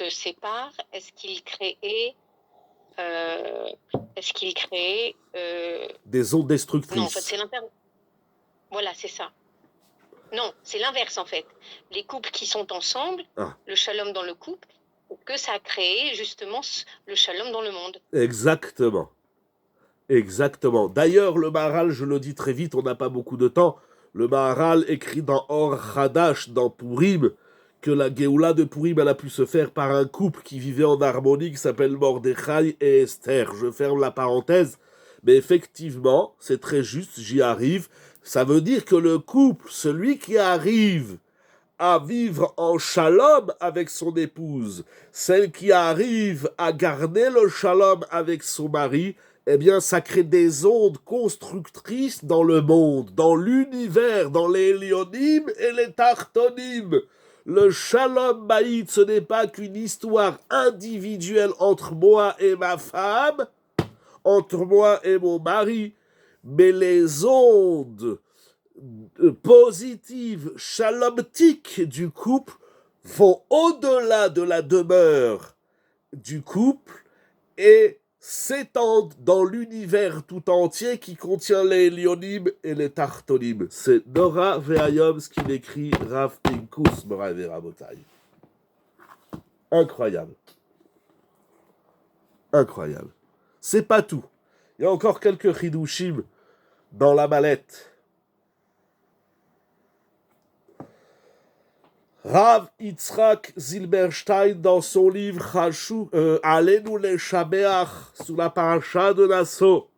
séparent, est-ce qu'ils créent des ondes destructrices? Non, en fait, c'est l'inverse. Voilà, c'est ça. Non, c'est l'inverse, en fait. Les couples qui sont ensemble, le shalom dans le couple, que ça a créé, justement, le shalom dans le monde. Exactement. Exactement. D'ailleurs, le Maharal, je le dis très vite, on n'a pas beaucoup de temps, le Maharal écrit dans Or Hadash, dans Purim, que la Géoula de Purim, elle a pu se faire par un couple qui vivait en harmonie, qui s'appelle Mordechai et Esther. Je ferme la parenthèse, mais effectivement, c'est très juste, j'y arrive. Ça veut dire que le couple, celui qui arrive à vivre en shalom avec son épouse, celle qui arrive à garder le shalom avec son mari, eh bien, ça crée des ondes constructrices dans le monde, dans l'univers, dans les Lyonim et les Tartonim. Le Shalom Bayit, ce n'est pas qu'une histoire individuelle entre moi et ma femme, entre moi et mon mari, mais les ondes positives, shalomtiques du couple vont au-delà de la demeure du couple et s'étendent dans l'univers tout entier qui contient les Lyonim et les Tartonim. C'est Nora Ve'ayom ce qu'il écrit Rav Pinkus Morav et Rabotai. Incroyable. Incroyable. C'est pas tout. Il y a encore quelques chidushim dans la mallette. Rav Yitzhak Zilberstein, dans son livre Alenu Leshabeach, sous la paracha de Nassau,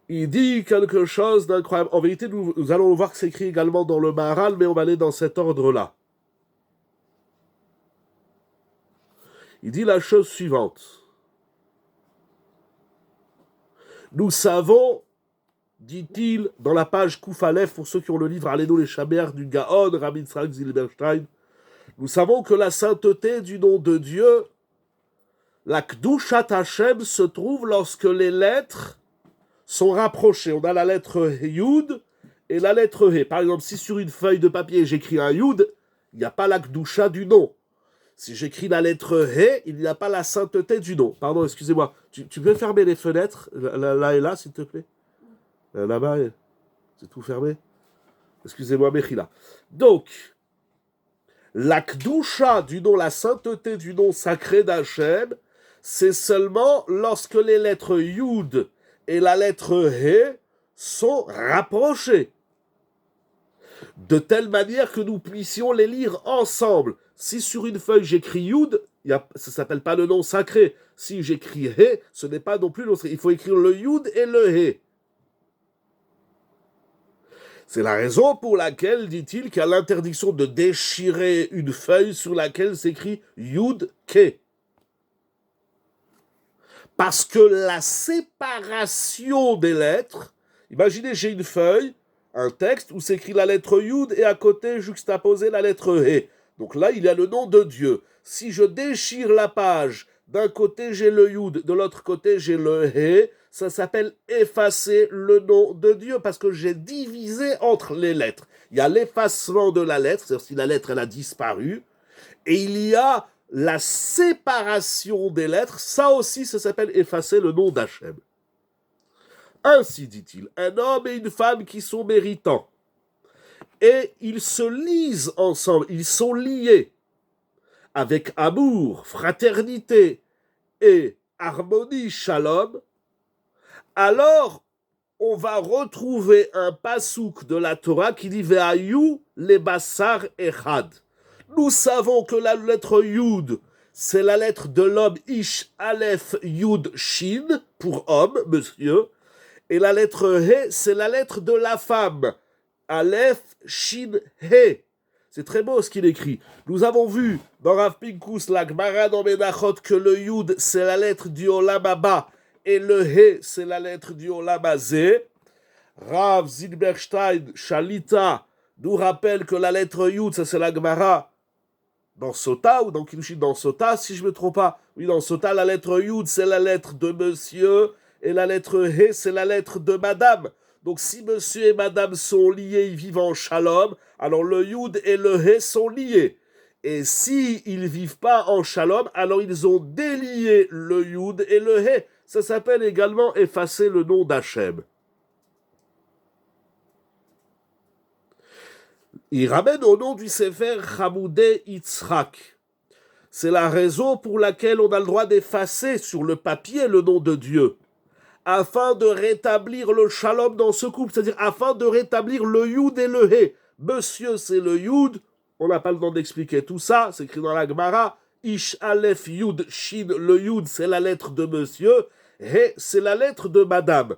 il dit quelque chose d'incroyable. En vérité, nous allons voir que c'est écrit également dans le Maharal, mais on va aller dans cet ordre-là. Il dit la chose suivante. Nous savons, dit-il, dans la page Kouf Aleph, pour ceux qui ont le livre Alenu Leshabeach du Gaon, Rabbi Yitzhak Zilberstein, nous savons que la sainteté du nom de Dieu, la Kdushat Hashem, se trouve lorsque les lettres sont rapprochées. On a la lettre Yud et la lettre He. Par exemple, si sur une feuille de papier j'écris un Yud, il n'y a pas la Kdusha du nom. Si j'écris la lettre He, il n'y a pas la sainteté du nom. Pardon, excusez-moi. Tu peux fermer les fenêtres, là et là, s'il te plaît? Là-bas, c'est tout fermé. Excusez-moi, Mechila. Donc, la Kdusha du nom, la sainteté du nom sacré d'Hachem, c'est seulement lorsque les lettres Yud et la lettre He sont rapprochées. De telle manière que nous puissions les lire ensemble. Si sur une feuille j'écris Yud, ça ne s'appelle pas le nom sacré. Si j'écris He, ce n'est pas non plus le nom sacré. Il faut écrire le Yud et le He. C'est la raison pour laquelle, dit-il, qu'il y a l'interdiction de déchirer une feuille sur laquelle s'écrit Yud Ke. Parce que la séparation des lettres, imaginez, j'ai une feuille, un texte où s'écrit la lettre Yud et à côté juxtaposé la lettre He. Donc là, il y a le nom de Dieu. Si je déchire la page, d'un côté j'ai le Yud, de l'autre côté j'ai le He, ça s'appelle effacer le nom de Dieu parce que j'ai divisé entre les lettres. Il y a l'effacement de la lettre, c'est-à-dire si la lettre elle a disparu, et il y a la séparation des lettres, ça aussi ça s'appelle effacer le nom d'Hachem. Ainsi dit-il, un homme et une femme qui sont méritants, et ils se lisent ensemble, ils sont liés avec amour, fraternité et harmonie, shalom, alors on va retrouver un pasouk de la Torah qui dit Ve'ayu le basar echad. Nous savons que la lettre Yud, c'est la lettre de l'homme Ish Aleph Yud Shin, pour homme, monsieur, et la lettre He, c'est la lettre de la femme, Aleph Shin He. C'est très beau ce qu'il écrit. Nous avons vu dans Rav Pinkus, la Gemara dans Menachot, que le Yud, c'est la lettre du Olam Haba, et le He, c'est la lettre du Olam Hazé. Rav Zilberstein, Shalita, nous rappelle que la lettre Yud, ça c'est la Gemara dans Sota, ou dans Kiddushin dans Sota, si je ne me trompe pas. Oui, dans Sota, la lettre Yud, c'est la lettre de monsieur, et la lettre He, c'est la lettre de madame. Donc si monsieur et madame sont liés, ils vivent en shalom, alors le Yud et le He sont liés. Et si ils vivent pas en shalom, alors ils ont délié le Yud et le He. Ça s'appelle également effacer le nom d'Hachem. Il ramène au nom du Sefer Hamoudé Yitzhak. C'est la raison pour laquelle on a le droit d'effacer sur le papier le nom de Dieu, afin de rétablir le shalom dans ce couple, c'est-à-dire afin de rétablir le Yud et le He. Monsieur, c'est le Yud, on n'a pas le temps d'expliquer tout ça, c'est écrit dans la Gemara, Ish Aleph Yud Shin, le Yud, c'est la lettre de monsieur, He, c'est la lettre de madame.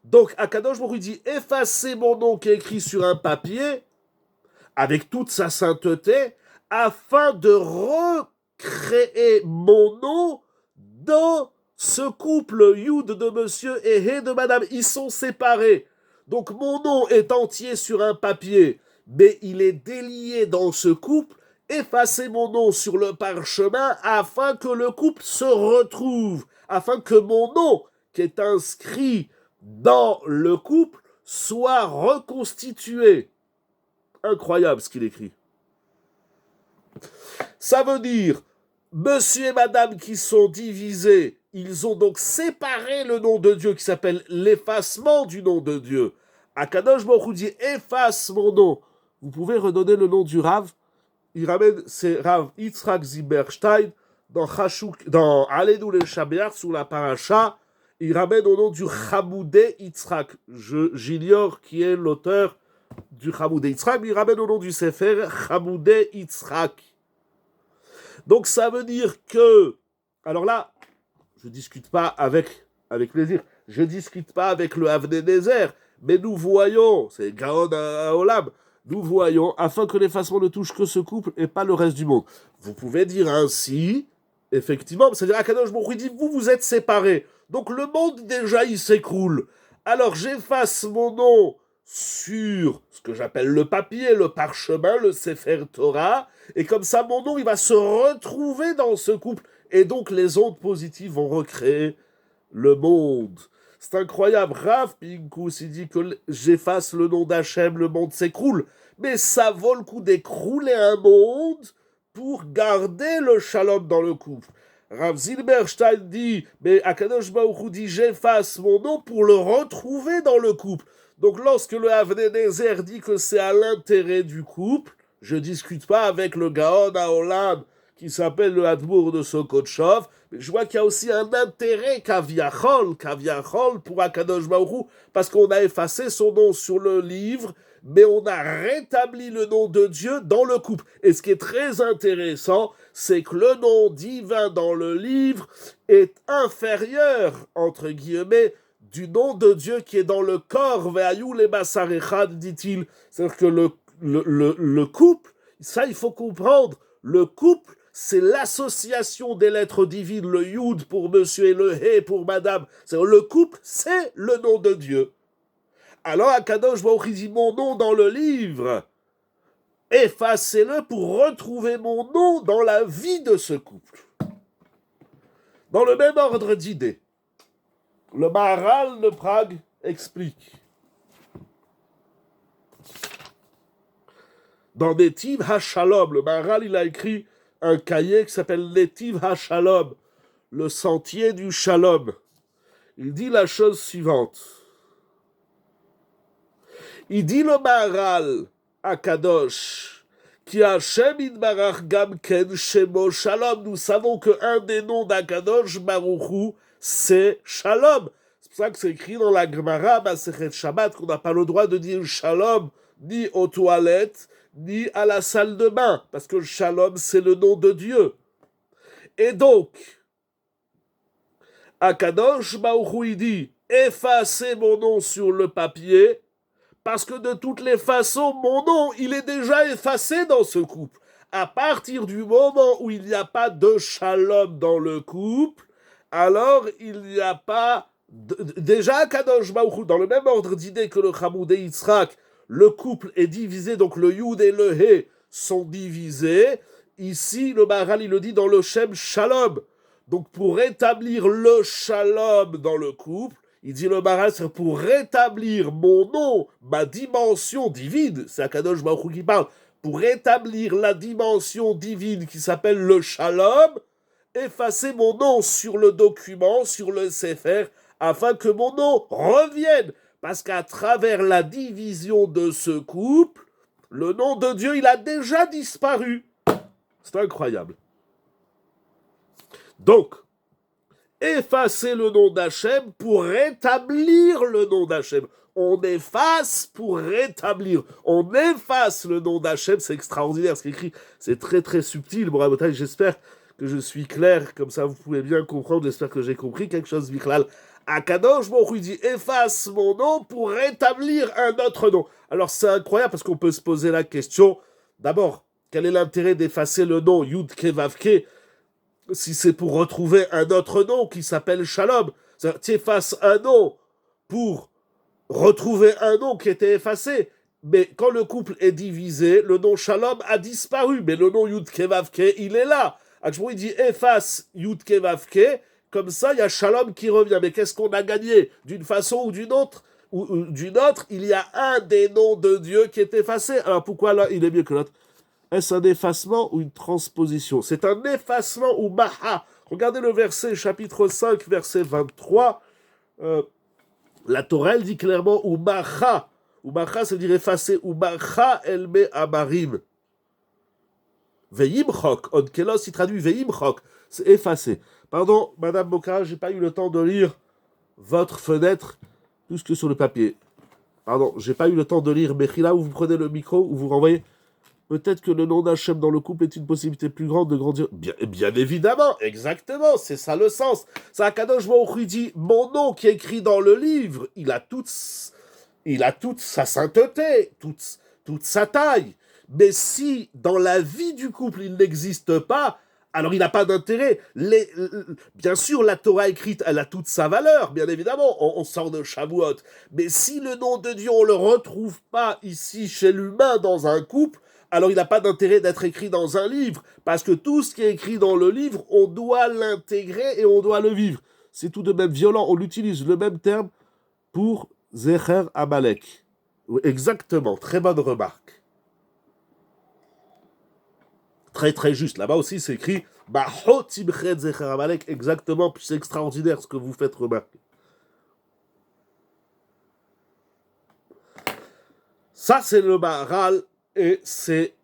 Donc, Akadosh Baruch Hu dit, effacez mon nom qui est écrit sur un papier, avec toute sa sainteté, afin de recréer mon nom dans ce couple Yud de monsieur et He de madame. Ils sont séparés. Donc mon nom est entier sur un papier, mais il est délié dans ce couple. Effacez mon nom sur le parchemin afin que le couple se retrouve, afin que mon nom qui est inscrit dans le couple soit reconstitué. Incroyable ce qu'il écrit. Ça veut dire, monsieur et madame qui sont divisés, ils ont donc séparé le nom de Dieu qui s'appelle l'effacement du nom de Dieu. Akadosh Baruch Hu dit efface mon nom. Vous pouvez redonner le nom du Rav. Il ramène, c'est Rav Yitzhak Zimmerstein dans Aleinu le Shabeach sur la paracha. Il ramène au nom du Chamoudé Yitzhak. J'ignore qui est l'auteur du Chamoudé Yitzhak, mais il ramène au nom du Sefer Chamoudé Yitzhak. Donc ça veut dire que, alors là, je discute pas avec plaisir, je discute pas avec le Avnei Nezer, mais nous voyons, c'est Gaon Haolam, nous voyons, afin que l'effacement ne touche que ce couple et pas le reste du monde. Vous pouvez dire ainsi, effectivement, c'est-à-dire Akadosh Baruch Hu dit, vous êtes séparés, donc le monde déjà il s'écroule. Alors j'efface mon nom sur ce que j'appelle le papier, le parchemin, le Sefer Torah, et comme ça mon nom il va se retrouver dans ce couple, et donc les ondes positives vont recréer le monde. C'est incroyable. Rav Pinkus, il dit que j'efface le nom d'Hachem, le monde s'écroule. Mais ça vaut le coup d'écrouler un monde pour garder le shalom dans le couple. Rav Zilberstein dit, mais Akadosh Baruch Hu dit, j'efface mon nom pour le retrouver dans le couple. Donc lorsque le Avnei Nezer dit que c'est à l'intérêt du couple, je discute pas avec le Gaon Haolam qui s'appelle le Hadmour de Sokotchov, mais je vois qu'il y a aussi un intérêt kaviachol pour Akadosh Baruch Hu, parce qu'on a effacé son nom sur le livre, mais on a rétabli le nom de Dieu dans le couple. Et ce qui est très intéressant, c'est que le nom divin dans le livre est inférieur, entre guillemets, du nom de Dieu qui est dans le corps, Ve'ayu le basarechad, dit-il. C'est-à-dire que le couple, ça il faut comprendre, le couple, c'est l'association des lettres divines, le Yud pour monsieur et le He pour madame. C'est-à-dire le couple, c'est le nom de Dieu. Alors Akadosh Baruch Hu dit mon nom dans le livre, effacez-le pour retrouver mon nom dans la vie de ce couple. Dans le même ordre d'idées, le Maharal de Prague explique. Dans Netiv HaShalom, le Maharal il a écrit un cahier qui s'appelle Netiv HaShalom, le sentier du Shalom. Il dit la chose suivante. Il dit le Maharal à Kadosh, qui a Shem Yitbarach Gam Ken Shemo Shalom. Nous savons qu'un des noms d'Akadosh Baruch Hu, c'est Shalom. C'est pour ça que c'est écrit dans la Gemara, Masechet Shabbat, qu'on n'a pas le droit de dire Shalom ni aux toilettes, ni à la salle de bain, parce que Shalom, c'est le nom de Dieu. Et donc, Akadosh Baruch Hu, il dit, effacez mon nom sur le papier, parce que de toutes les façons, mon nom, il est déjà effacé dans ce couple. À partir du moment où il n'y a pas de Shalom dans le couple, alors il n'y a pas... Déjà, Akadosh Baruch Hu, dans le même ordre d'idée que le Chamoudé Yitzhak, le couple est divisé, donc le Yud et le He sont divisés. Ici, le Maharal, il le dit dans le Shem Shalom. Donc, pour rétablir le Shalom dans le couple, il dit le Maharal, c'est pour rétablir mon nom, ma dimension divine, c'est Akadosh Baruch Hu qui parle, pour rétablir la dimension divine qui s'appelle le Shalom, effacer mon nom sur le document, sur le Sefer, afin que mon nom revienne. Parce qu'à travers la division de ce couple, le nom de Dieu, il a déjà disparu. C'est incroyable. Donc, effacer le nom d'Hachem pour rétablir le nom d'Hachem. On efface pour rétablir. On efface le nom d'Hachem. C'est extraordinaire ce qu'il écrit. C'est très très subtil. Bon, Rabotai, j'espère que je suis clair. Comme ça, vous pouvez bien comprendre. J'espère que j'ai compris quelque chose, Bichlal. Akadosh Baruch Hu dit efface mon nom pour rétablir un autre nom. Alors c'est incroyable parce qu'on peut se poser la question. D'abord, quel est l'intérêt d'effacer le nom Yud Ke Vav Ke si c'est pour retrouver un autre nom qui s'appelle Shalom? C'est-à-dire, tu effaces un nom pour retrouver un nom qui était effacé. Mais quand le couple est divisé, le nom Shalom a disparu, mais le nom Yud Kevavke, il est là. Agshmo, il dit efface Yud Kevavke, comme ça il y a Shalom qui revient. Mais qu'est-ce qu'on a gagné d'une façon ou d'une autre d'une autre, il y a un des noms de Dieu qui est effacé. Alors pourquoi là il est mieux que l'autre? Est-ce un effacement ou une transposition? C'est un effacement ou maha. Regardez le verset, chapitre 5, verset 23. La Torah, elle dit clairement ou maha. Ou maha, ça veut dire effacer. Ou maha, elle met amarim. Veimchok. Onkelos, il traduit veimchok. C'est effacé. Pardon, Madame Boka, j'ai pas eu le temps de lire votre fenêtre, tout ce que sur le papier. Pardon, j'ai pas eu le temps de lire Mechila, où vous prenez le micro, où vous renvoyez. Peut-être que le nom d'Hachem dans le couple est une possibilité plus grande de grandir. Bien évidemment, exactement, c'est ça le sens. Ça, Kadosh Baruch Hu dit, mon nom qui est écrit dans le livre, il a toute sa sainteté, toute sa taille. Mais si dans la vie du couple il n'existe pas, alors il n'a pas d'intérêt. Bien sûr, la Torah écrite, elle a toute sa valeur, bien évidemment, on sort de Shavuot. Mais si le nom de Dieu, on ne le retrouve pas ici chez l'humain dans un couple, alors il n'a pas d'intérêt d'être écrit dans un livre, parce que tout ce qui est écrit dans le livre, on doit l'intégrer et on doit le vivre. C'est tout de même violent, on utilise le même terme pour Zecher Amalek. Exactement, très bonne remarque. Très très juste, là-bas aussi c'est écrit Bahot Timchet Zecher Amalek, exactement, puis c'est extraordinaire ce que vous faites remarquer. Ça c'est le Maharal, et c'est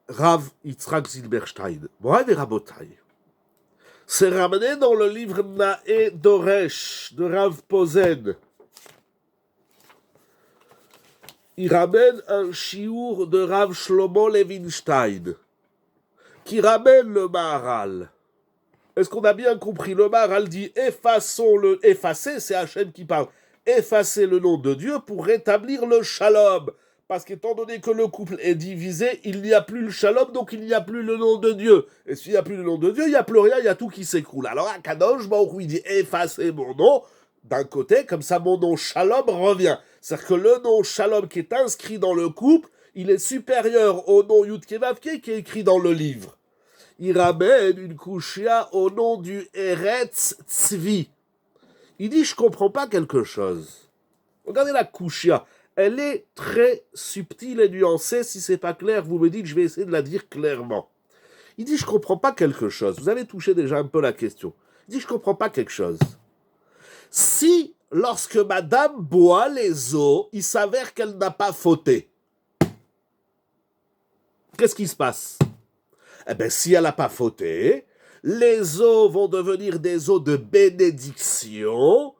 Rav Yitzhak Zilberstein. Morav et Rabotai. C'est ramené dans le livre Nae Doresh de Rav Posen. Il ramène un chiour de Rav Shlomo Levinstein qui ramène le Maharal. Est-ce qu'on a bien compris? Le Maharal dit effacer, c'est Hachem qui parle. Effacer le nom de Dieu pour rétablir le shalom. Parce qu'étant donné que le couple est divisé, il n'y a plus le shalom, donc il n'y a plus le nom de Dieu. Et s'il n'y a plus le nom de Dieu, il n'y a plus rien, il y a tout qui s'écroule. Alors Akadosh Baruch Hu, il dit effacer mon nom d'un côté, comme ça mon nom shalom revient. C'est-à-dire que le nom shalom qui est inscrit dans le couple, il est supérieur au nom Yud Kevavke qui est écrit dans le livre. Il ramène une kushia au nom du Eretz Tzvi. Il dit, je comprends pas quelque chose. Regardez la kushia. Elle est très subtile et nuancée. Si c'est pas clair, vous me dites, je vais essayer de la dire clairement. Il dit, je comprends pas quelque chose. Vous avez touché déjà un peu la question. Il dit, je comprends pas quelque chose. Si, lorsque madame boit les eaux, il s'avère qu'elle n'a pas fauté, qu'est-ce qui se passe? Eh bien, si elle n'a pas fauté, les eaux vont devenir des eaux de bénédiction,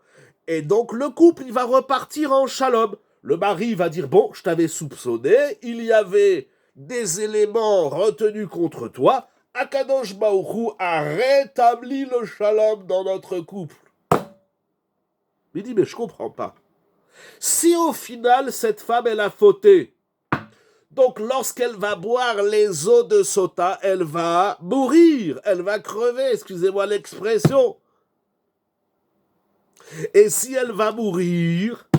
et donc le couple, il va repartir en shalom. Le mari va dire, bon, je t'avais soupçonné, il y avait des éléments retenus contre toi, Akadosh Baruch Hu a rétabli le shalom dans notre couple. Il dit, mais je comprends pas. Si au final, cette femme, elle a fauté, donc lorsqu'elle va boire les eaux de Sota, elle va mourir, elle va crever, excusez-moi l'expression. Et si elle va mourir,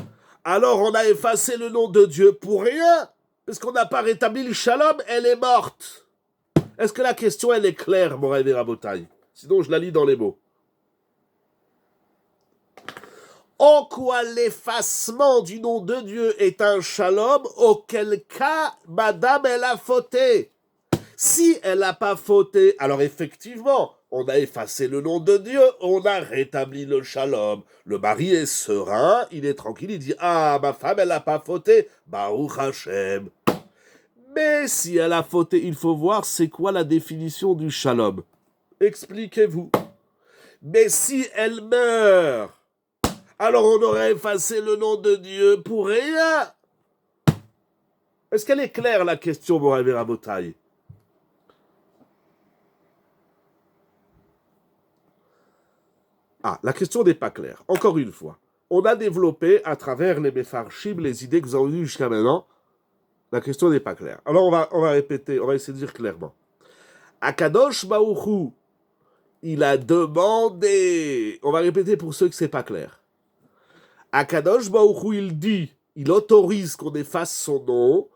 alors on a effacé le nom de Dieu pour rien, parce qu'on n'a pas rétabli le shalom, elle est morte. Est-ce que la question, elle est claire, Morav et Rabotai? Sinon, je la lis dans les mots. En quoi l'effacement du nom de Dieu est un shalom, auquel cas, madame, elle a fauté. Si elle n'a pas fauté, alors effectivement, on a effacé le nom de Dieu, on a rétabli le shalom. Le mari est serein, il est tranquille, il dit, ah, ma femme, elle n'a pas fauté, Baruch Hashem. Mais si elle a fauté, il faut voir c'est quoi la définition du shalom. Expliquez-vous. Mais si elle meurt, alors on aurait effacé le nom de Dieu pour rien. Est-ce qu'elle est claire, la question, Morav et Rabotai? Ah, la question n'est pas claire. Encore une fois, on a développé à travers les Mefarshim les idées que vous avez eues jusqu'à maintenant. La question n'est pas claire. Alors on va répéter, on va essayer de dire clairement. Akadosh Baruch Hu, il a demandé, on va répéter pour ceux que c'est pas clair. Akadosh Baruch Hu, il autorise qu'on efface son nom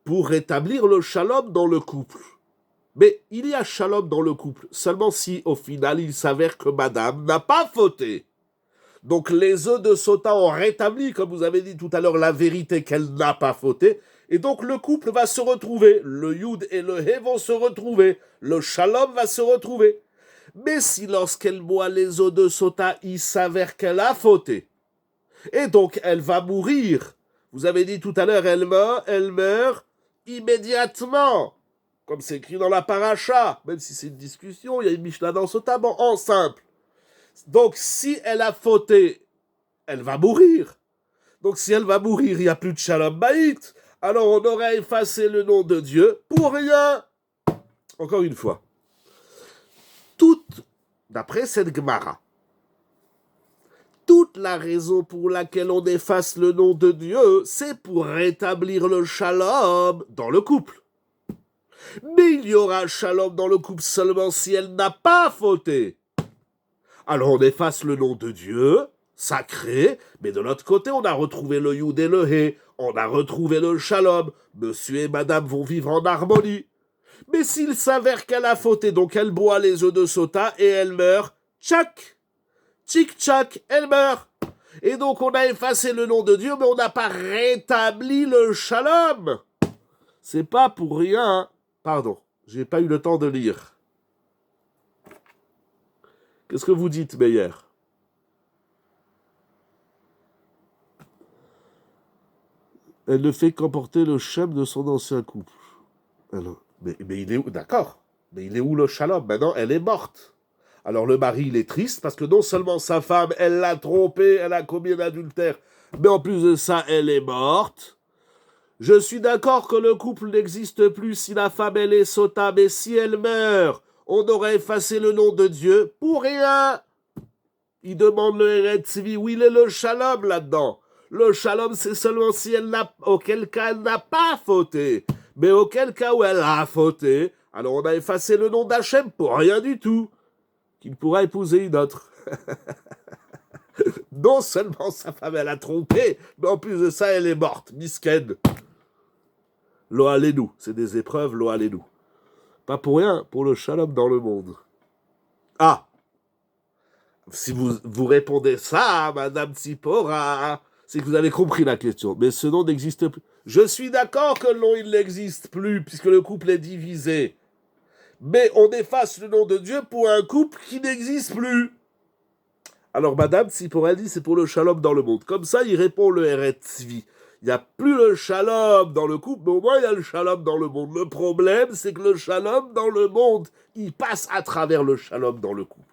pour rétablir le shalom dans le couple. Mais il y a shalom dans le couple seulement si, au final, il s'avère que madame n'a pas fauté. Donc les œufs de Sota ont rétabli, comme vous avez dit tout à l'heure, la vérité qu'elle n'a pas fauté. Et donc le couple va se retrouver. Le Yud et le He vont se retrouver. Le shalom va se retrouver. Mais si lorsqu'elle boit les eaux de Sota, il s'avère qu'elle a fauté, et donc elle va mourir. Vous avez dit tout à l'heure, elle meurt immédiatement. Comme c'est écrit dans la paracha, même si c'est une discussion, il y a une Mishnah dans Sota, bon, en simple. Donc si elle a fauté, elle va mourir. Donc si elle va mourir, il n'y a plus de Shalom Bayit. Alors on aurait effacé le nom de Dieu pour rien. Encore une fois. D'après cette Gemara, toute la raison pour laquelle on efface le nom de Dieu, c'est pour rétablir le shalom dans le couple. Mais il y aura shalom dans le couple seulement si elle n'a pas fauté. Alors on efface le nom de Dieu, sacré, mais de l'autre côté, on a retrouvé le Yud et le He, on a retrouvé le shalom, monsieur et madame vont vivre en harmonie. Mais s'il s'avère qu'elle a fauté, donc elle boit les œufs de Sota et elle meurt, tchac, tchic-tchac, elle meurt. Et donc on a effacé le nom de Dieu, mais on n'a pas rétabli le shalom. C'est pas pour rien. Pardon, j'ai pas eu le temps de lire. Qu'est-ce que vous dites, Meyer? Elle ne fait qu'emporter le shem de son ancien couple. Alors, mais il est où? D'accord. Mais il est où le shalom? Maintenant, elle est morte. Alors le mari, il est triste parce que non seulement sa femme, elle l'a trompé, elle a commis un adultère, mais en plus de ça, elle est morte. Je suis d'accord que le couple n'existe plus si la femme, elle est sota, mais si elle meurt, on aurait effacé le nom de Dieu pour rien. Il demande le Eretz Tzvi, où il est le shalom là-dedans? Le shalom, c'est seulement si elle n'a, auquel cas elle n'a pas fauté. Mais auquel cas où elle a fauté, alors on a effacé le nom d'Hachem pour rien du tout. Qu'il pourra épouser une autre. Non seulement sa femme, elle a trompé, mais en plus de ça, elle est morte. Misken. Lo alenu. C'est des épreuves, lo alenu. Pas pour rien, pour le shalom dans le monde. Ah! Si vous répondez ça, Madame Tzipora, c'est que vous avez compris la question. Mais ce nom n'existe plus. Je suis d'accord que le nom, il n'existe plus, puisque le couple est divisé. Mais on efface le nom de Dieu pour un couple qui n'existe plus. Alors Madame Tzipora dit, c'est pour le shalom dans le monde. Comme ça, il répond le Eretz Tzvi. Il n'y a plus le shalom dans le couple, mais au moins il y a le shalom dans le monde. Le problème, c'est que le shalom dans le monde, il passe à travers le shalom dans le couple.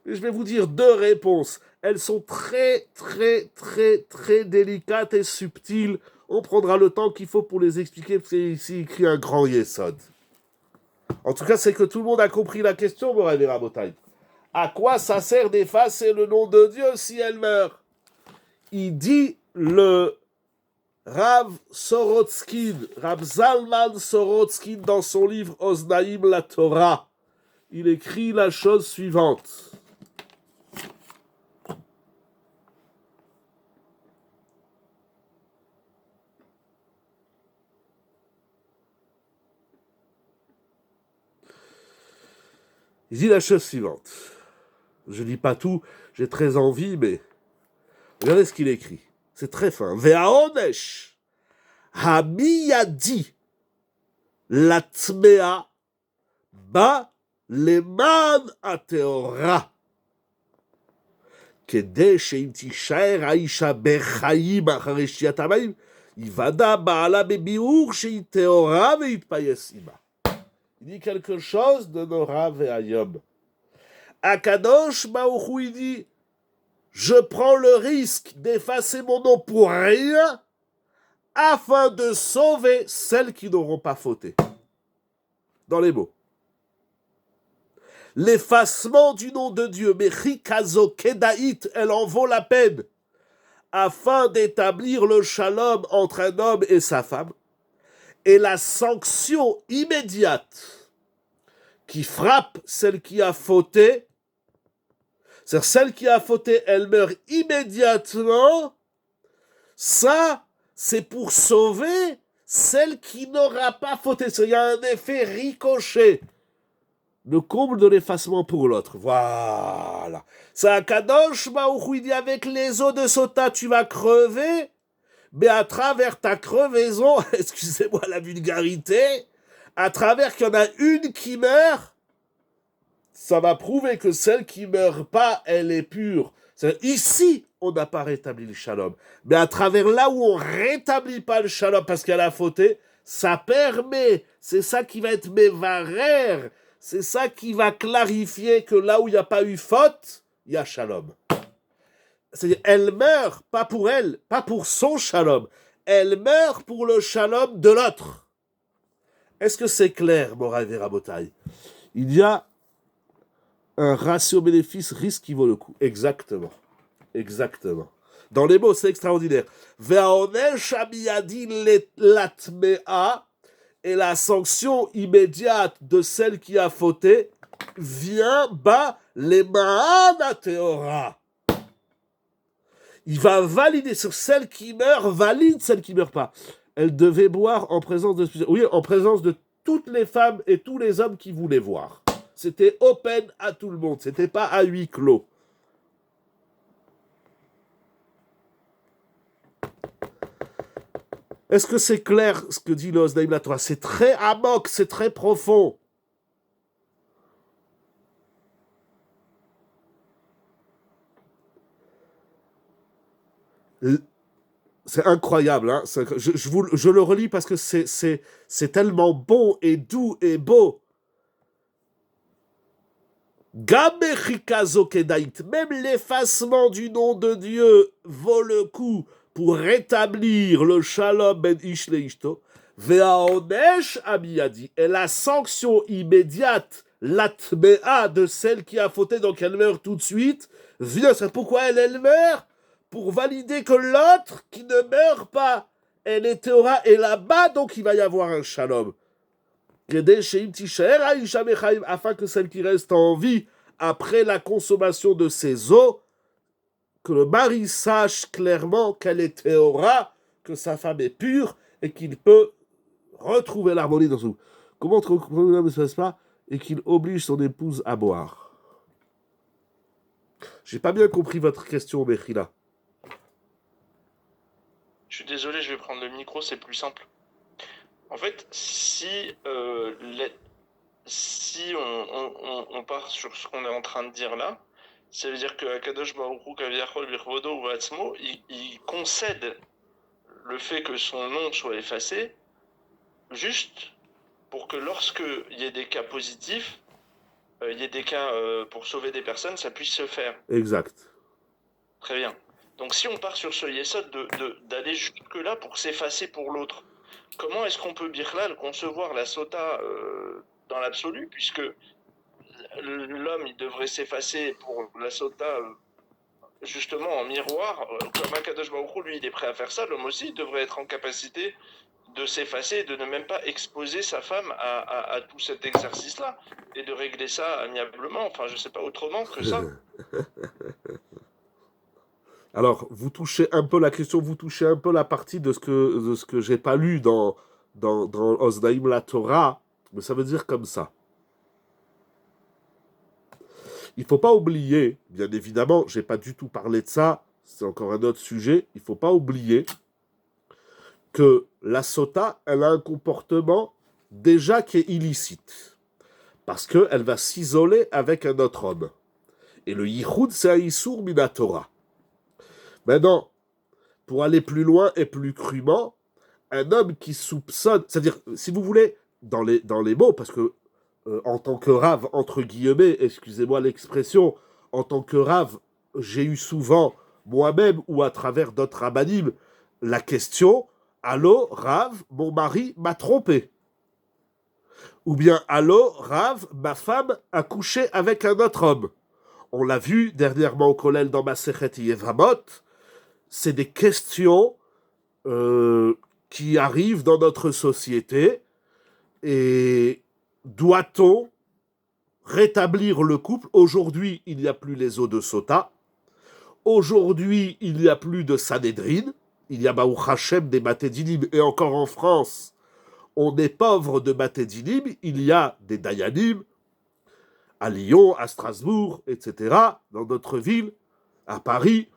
Et je vais vous dire deux réponses. Elles sont très, très, très, très délicates et subtiles. On prendra le temps qu'il faut pour les expliquer, parce qu'il ici écrit un grand yesod. En tout cas, c'est que tout le monde a compris la question, Morav et Rabotai. À quoi ça sert d'effacer le nom de Dieu si elle meurt? Il dit le Rav Sorotskin, Rav Zalman Sorotskin, dans son livre Oznaïm la Torah, il écrit la chose suivante. Il dit la chose suivante. Je ne lis pas tout, j'ai très envie, mais regardez ce qu'il écrit. C'est très fin. Ve'aonesh hamiyadi latmea ba leman ateora. כדי שאם תישאר האישה בחיים אחרי שתיית המים, יוודע בעלה בביאור שהיא טהורה ויתפייס עמה. Il dit quelque chose de Nora Ve'ayom. Akadosh Baruch Hu, il dit, je prends le risque d'effacer mon nom pour rien, afin de sauver celles qui n'auront pas fauté. Dans les mots. L'effacement du nom de Dieu, Mechikazo Kedaït, elle en vaut la peine, afin d'établir le shalom entre un homme et sa femme, et la sanction immédiate qui frappe celle qui a fauté, c'est-à-dire celle qui a fauté, elle meurt immédiatement, Ça, c'est pour sauver celle qui n'aura pas fauté. Il y a un effet ricochet. Le comble de l'effacement pour l'autre. Voilà. C'est un Kadosh Baruch Hu, il dit avec les eaux de Sota, tu vas crever, mais à travers ta crevaison, excusez-moi la vulgarité, à travers qu'il y en a une qui meurt, ça va prouver que celle qui meurt pas, elle est pure. Ici, on n'a pas rétabli le shalom. Mais à travers là où on rétablit pas le shalom parce qu'elle a fauté, ça permet, c'est ça qui va être mévarer, c'est ça qui va clarifier que là où il n'y a pas eu faute, il y a shalom. C'est-à-dire, elle meurt, pas pour elle, pas pour son shalom. Elle meurt pour le shalom de l'autre. Est-ce que c'est clair, Moraï Verabotaï? Il y a un ratio bénéfice-risque qui vaut le coup. Exactement. Exactement. Dans les mots, c'est extraordinaire. Ve'aonesh amiyadi latmea, et la sanction immédiate de celle qui a fauté vient bas les ma'ana teora. Il va valider sur celle qui meurt, valide celle qui meurt pas. Elle devait boire en présence de toutes les femmes et tous les hommes qui voulaient voir. C'était open à tout le monde, c'était pas à huis clos. Est-ce que c'est clair ce que dit l'Osnaïm la Torah? C'est très amok, c'est très profond. C'est incroyable, hein? Je le relis parce que c'est tellement bon et doux et beau. Même l'effacement du nom de Dieu vaut le coup pour rétablir le shalom ben ish le ishto. Ve'aonesh amiyadi, et la sanction immédiate, l'atmea de celle qui a fauté, donc elle meurt tout de suite, vient. C'est pourquoi elle meurt? Pour valider que l'autre qui ne meurt pas, elle est théora, et là-bas, donc il va y avoir un shalom. Afin que celle qui reste en vie après la consommation de ses os, que le mari sache clairement qu'elle est théora, que sa femme est pure, et qu'il peut retrouver l'harmonie dans son... Comment trouver ne se passe pas, et qu'il oblige son épouse à boire. J'ai pas bien compris votre question, Mechila. Je suis désolé, je vais prendre le micro, c'est plus simple. En fait, si on part sur ce qu'on est en train de dire là, ça veut dire que Akadosh Baruch Hu Kaviachol Birvodo ou Atzmo, il concède le fait que son nom soit effacé, juste pour que lorsque il y ait des cas positifs, il y ait des cas pour sauver des personnes, ça puisse se faire. Exact. Très bien. Donc si on part sur ce yesod d'aller jusque-là pour s'effacer pour l'autre, comment est-ce qu'on peut, Birlal, concevoir la sota dans l'absolu, puisque l'homme, il devrait s'effacer pour la sota justement en miroir, comme Akadosh Baruch Hu, lui, il est prêt à faire ça, l'homme aussi, il devrait être en capacité de s'effacer, de ne même pas exposer sa femme à tout cet exercice-là, et de régler ça amiablement, enfin, je sais pas autrement que ça. Alors, vous touchez un peu la question, vous touchez un peu la partie de ce que j'ai pas lu dans Osnaïm la Torah, mais ça veut dire comme ça. Il ne faut pas oublier, bien évidemment, j'ai pas du tout parlé de ça, c'est encore un autre sujet, il ne faut pas oublier que la sota, elle a un comportement déjà qui est illicite, parce qu'elle va s'isoler avec un autre homme. Et le yichud, c'est un issour mina Torah. Maintenant, pour aller plus loin et plus crûment, un homme qui soupçonne, c'est-à-dire, si vous voulez, dans les mots, parce que en tant que rave, entre guillemets, excusez-moi l'expression, en tant que rave, j'ai eu souvent, moi-même ou à travers d'autres rabbanim, la question, allô, rave, mon mari m'a trompé. Ou bien, allô, rave, ma femme a couché avec un autre homme. On l'a vu dernièrement au Kollel dans Masechet Yevamot. C'est des questions qui arrivent dans notre société. Et doit-on rétablir le couple? Aujourd'hui, il n'y a plus les eaux de Sota. Aujourd'hui, il n'y a plus de Sanhédrin. il y a Baruch Hashem des Bate Dinim, et encore en France, on est pauvre de Bate Dinim, il y a des Dayanim, à Lyon, à Strasbourg, etc., dans notre ville, à Paris,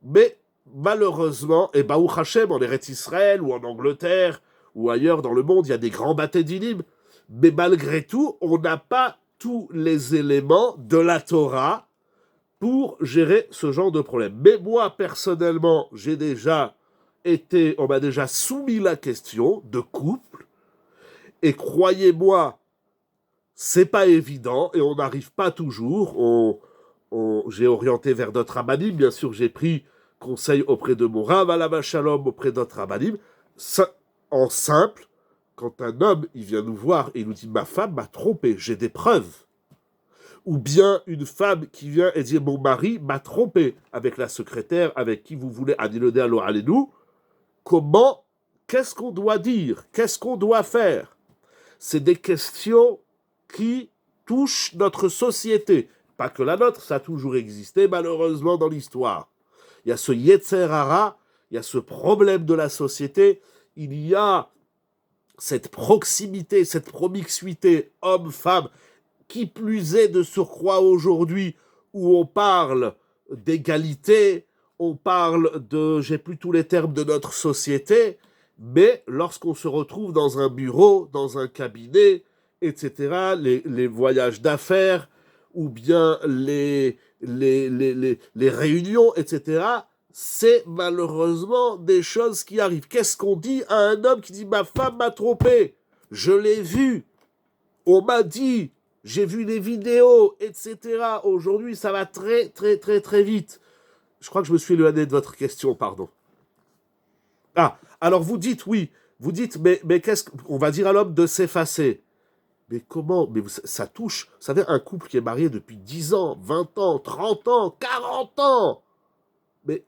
mais malheureusement, et Baruch Hashem, en Eretz Israël, ou en Angleterre, ou ailleurs dans le monde, il y a des grands Bate Dinim, mais malgré tout, on n'a pas tous les éléments de la Torah pour gérer ce genre de problème. Mais moi, personnellement, on m'a déjà soumis la question de couple, et croyez-moi, c'est pas évident, et on n'arrive pas toujours. J'ai orienté vers d'autres rabbinim, bien sûr, j'ai pris conseil auprès de mon Rav Alav Shalom, auprès d'autres rabbinim. En simple, quand un homme il vient nous voir et il nous dit « ma femme m'a trompé, j'ai des preuves », ou bien une femme qui vient et dit « mon mari m'a trompé avec la secrétaire avec qui vous voulez Anilodé Alo Alenu », qu'est-ce qu'on doit dire, qu'est-ce qu'on doit faire? C'est des questions qui touchent notre société. Pas que la nôtre, ça a toujours existé malheureusement dans l'histoire. Il y a ce Yetzer Hara, il y a ce problème de la société, il y a cette proximité, cette promiscuité homme-femme, qui plus est de surcroît aujourd'hui où on parle d'égalité, on parle j'ai plus tous les termes de notre société, mais lorsqu'on se retrouve dans un bureau, dans un cabinet, etc., les voyages d'affaires, ou bien les réunions, etc., c'est malheureusement des choses qui arrivent. Qu'est-ce qu'on dit à un homme qui dit « ma femme m'a trompé, je l'ai vu, on m'a dit, j'ai vu les vidéos, etc. » Aujourd'hui, ça va très, très, très, très vite. Je crois que je me suis éloigné de votre question, pardon. Ah, alors vous dites oui, vous dites, mais qu'est-ce qu'on va dire à l'homme de s'effacer? Mais comment? Mais ça touche, vous savez, un couple qui est marié depuis 10 ans, 20 ans, 30 ans, 40 ans. Mais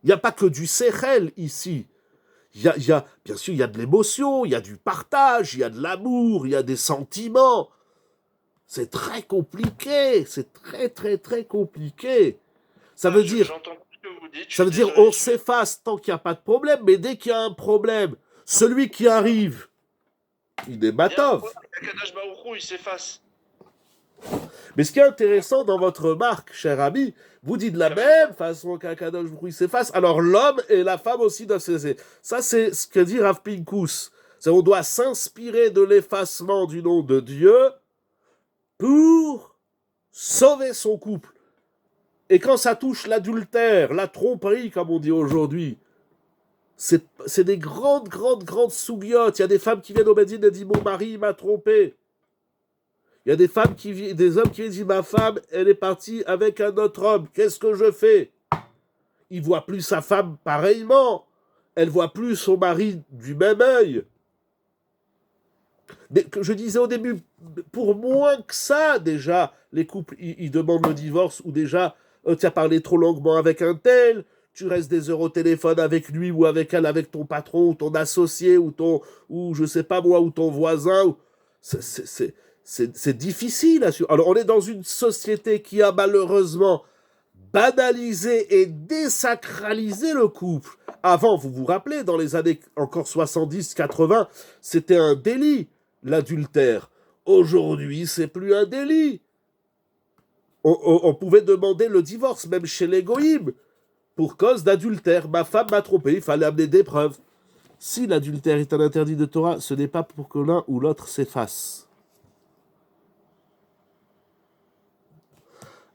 il n'y a pas que du sechel ici. Bien sûr, il y a de l'émotion, il y a du partage, il y a de l'amour, il y a des sentiments. C'est très compliqué, c'est très, très, très compliqué. Ça veut dire, on s'efface tant qu'il n'y a pas de problème, mais dès qu'il y a un problème, celui qui arrive, il est Matov. Il s'efface. Mais ce qui est intéressant dans votre remarque, cher ami, vous dites de la même façon qu'Akadosh Baruch Hu s'efface, alors l'homme et la femme aussi doivent s'effacer. Ça, c'est ce que dit Rav Pinkus. On doit s'inspirer de l'effacement du nom de Dieu pour sauver son couple. Et quand ça touche l'adultère, la tromperie, comme on dit aujourd'hui, c'est des grandes sougiotes. Il y a des femmes qui viennent au Bédine et disent « mon mari m'a trompé ». Il y a des hommes qui viennent dire « ma femme, elle est partie avec un autre homme, qu'est-ce que je fais ?» Il ne voit plus sa femme pareillement. Elle ne voit plus son mari du même œil. Mais que je disais au début, pour moins que ça, déjà, les couples, ils demandent le divorce, ou déjà, tu as parlé trop longuement avec un tel, tu restes des heures au téléphone avec lui ou avec elle, avec ton patron, ou ton associé, ou je sais pas moi, ou ton voisin. C'est difficile à suivre. Alors, on est dans une société qui a malheureusement banalisé et désacralisé le couple. Avant, vous vous rappelez, dans les années encore 70-80, c'était un délit, l'adultère. Aujourd'hui, c'est plus un délit. On pouvait demander le divorce, même chez les goïms, pour cause d'adultère. Ma femme m'a trompé, il fallait amener des preuves. Si l'adultère est un interdit de Torah, ce n'est pas pour que l'un ou l'autre s'efface.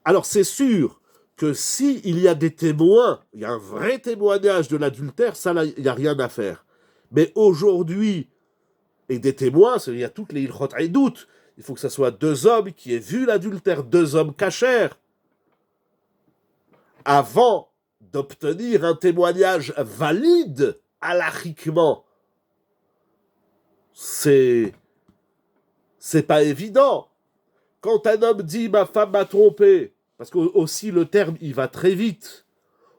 Alors c'est sûr que s'il y a des témoins, il y a un vrai témoignage de l'adultère, ça là, il n'y a rien à faire. Mais aujourd'hui, et des témoins, il y a toutes les ilchot haïdout, il faut que ce soit deux hommes qui aient vu l'adultère, deux hommes cachers, avant d'obtenir un témoignage valide halachiquement. C'est pas évident. Quand un homme dit « ma femme m'a trompé », parce que aussi le terme, il va très vite.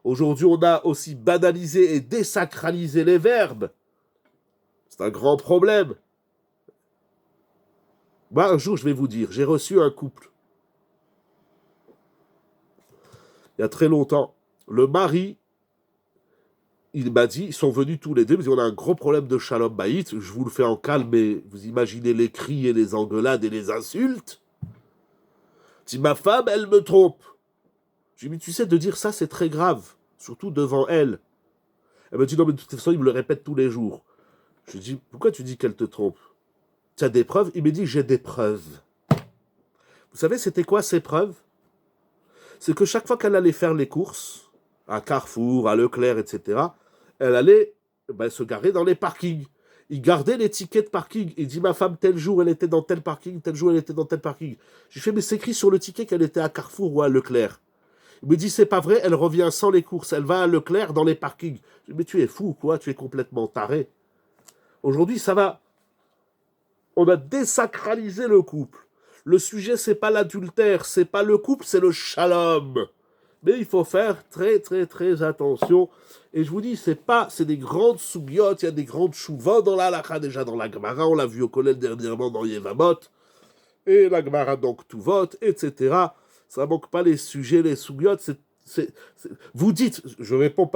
Aujourd'hui, on a aussi banalisé et désacralisé les verbes. C'est un grand problème. Moi, un jour, je vais vous dire, j'ai reçu un couple. Il y a très longtemps. Le mari, il m'a dit, ils sont venus tous les deux, il m'a dit, on a un gros problème de shalom baït, je vous le fais en calme, mais vous imaginez les cris et les engueulades et les insultes. Si ma femme, elle me trompe. J'ai dit, mais tu sais, de dire ça, c'est très grave, surtout devant elle. Elle m'a dit, non, mais de toute façon, il me le répète tous les jours. Je lui ai dit, pourquoi tu dis qu'elle te trompe? Tu as des preuves? Il m'a dit, j'ai des preuves. Vous savez, c'était quoi ces preuves? C'est que chaque fois qu'elle allait faire les courses, à Carrefour, à Leclerc, etc., elle allait se garer dans les parkings. Il gardait les tickets de parking. Il dit, ma femme, tel jour, elle était dans tel parking, tel jour, elle était dans tel parking. J'ai fait, mais c'est écrit sur le ticket qu'elle était à Carrefour ou à Leclerc. Il me dit, c'est pas vrai, elle revient sans les courses. Elle va à Leclerc dans les parkings. Je dis, mais tu es fou, quoi, tu es complètement taré. Aujourd'hui, ça va. On a désacralisé le couple. Le sujet, c'est pas l'adultère, c'est pas le couple, c'est le shalom. Mais il faut faire très, très, très attention. Et je vous dis, c'est des grandes soubiotes, il y a des grandes chouvas dans la halakha, déjà dans la Gemara, on l'a vu au collège dernièrement dans Yevamot, et la Gemara donc Tuvot, etc. Ça manque pas les sujets, les soubiotes, vous dites, je réponds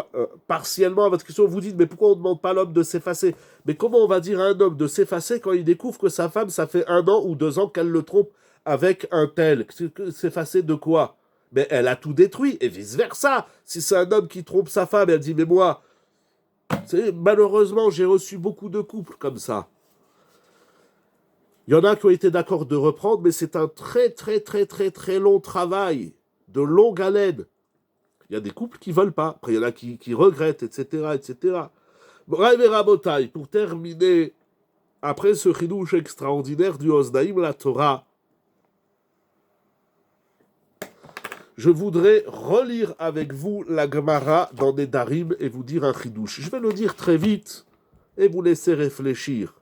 partiellement à votre question, vous dites, mais pourquoi on ne demande pas à l'homme de s'effacer? Mais comment on va dire à un homme de s'effacer quand il découvre que sa femme, ça fait 1 an ou 2 ans qu'elle le trompe avec un tel? S'effacer de quoi? Mais elle a tout détruit, et vice-versa. Si c'est un homme qui trompe sa femme, elle dit, mais moi, malheureusement, j'ai reçu beaucoup de couples comme ça. Il y en a qui ont été d'accord de reprendre, mais c'est un très, très, très, très, très long travail, de longue haleine. Il y a des couples qui ne veulent pas, après il y en a qui regrettent, etc., etc. Bref, Rabotai, pour terminer, après ce chidouche extraordinaire du Osnaïm, la Torah, je voudrais relire avec vous la Gemara dans des Darim et vous dire un chidouche. Je vais le dire très vite et vous laisser réfléchir.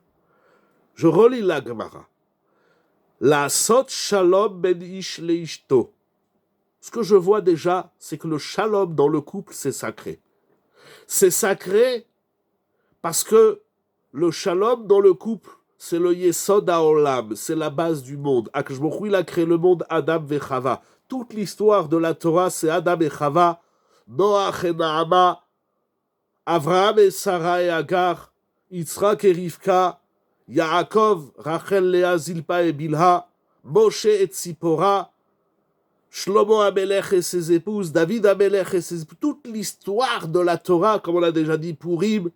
Je relis la Gemara. La sot shalom ben ish leishto. Ce que je vois déjà, c'est que le shalom dans le couple, c'est sacré. C'est sacré parce que le shalom dans le couple, c'est le yesod haolam, c'est la base du monde. Akadosh Baruch Hu, il a créé le monde Adam et Chava. Toute l'histoire de la Torah, c'est Adam et Chava, Noach et Naama, Avraham et Sarah et Agar, Yitzhak et Rivka, Yaakov, Rachel, Léa, Zilpa et Bilha, Moshe et Tzipora, Shlomo Amelech et ses épouses, David Amelech et ses épouses. Toute l'histoire de la Torah, comme on l'a déjà dit, Purim,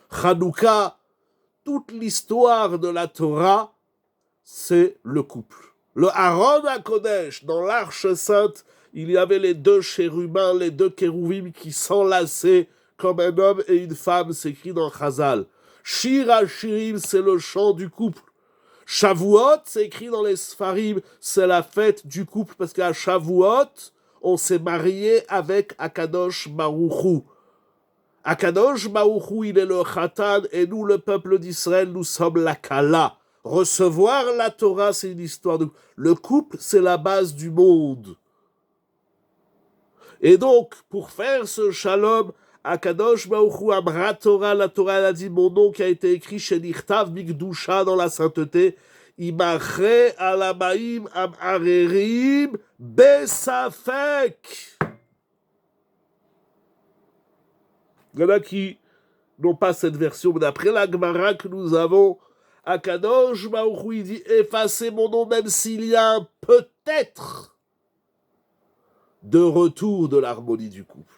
Hanouka, toute l'histoire de la Torah, c'est le couple. Le Aaron HaKodesh, dans l'Arche Sainte, il y avait les 2 chérubins, les 2 kérouvim qui s'enlaçaient comme un homme et une femme, c'est écrit dans Chazal. Shir HaShirim, c'est le chant du couple. Shavuot, c'est écrit dans les Sfarim, c'est la fête du couple, parce qu'à Shavuot, on s'est marié avec Akadosh Baruch Hu. Akadosh Baruch Hu, il est le Khatan, et nous, le peuple d'Israël, nous sommes la Kala. Recevoir la Torah, c'est une histoire de... Le couple, c'est la base du monde. Et donc, pour faire ce shalom, Akadosh Baruch Hu Amra Torah, la Torah elle a dit mon nom qui a été écrit chez Nichtav Mikdusha dans la sainteté, Imachre Alamaim Amarerim Besafek. Il y en a qui n'ont pas cette version, mais d'après la Gemara que nous avons, Akadosh Baruch Hu dit effacez mon nom même s'il y a un peut-être de retour de l'harmonie du couple.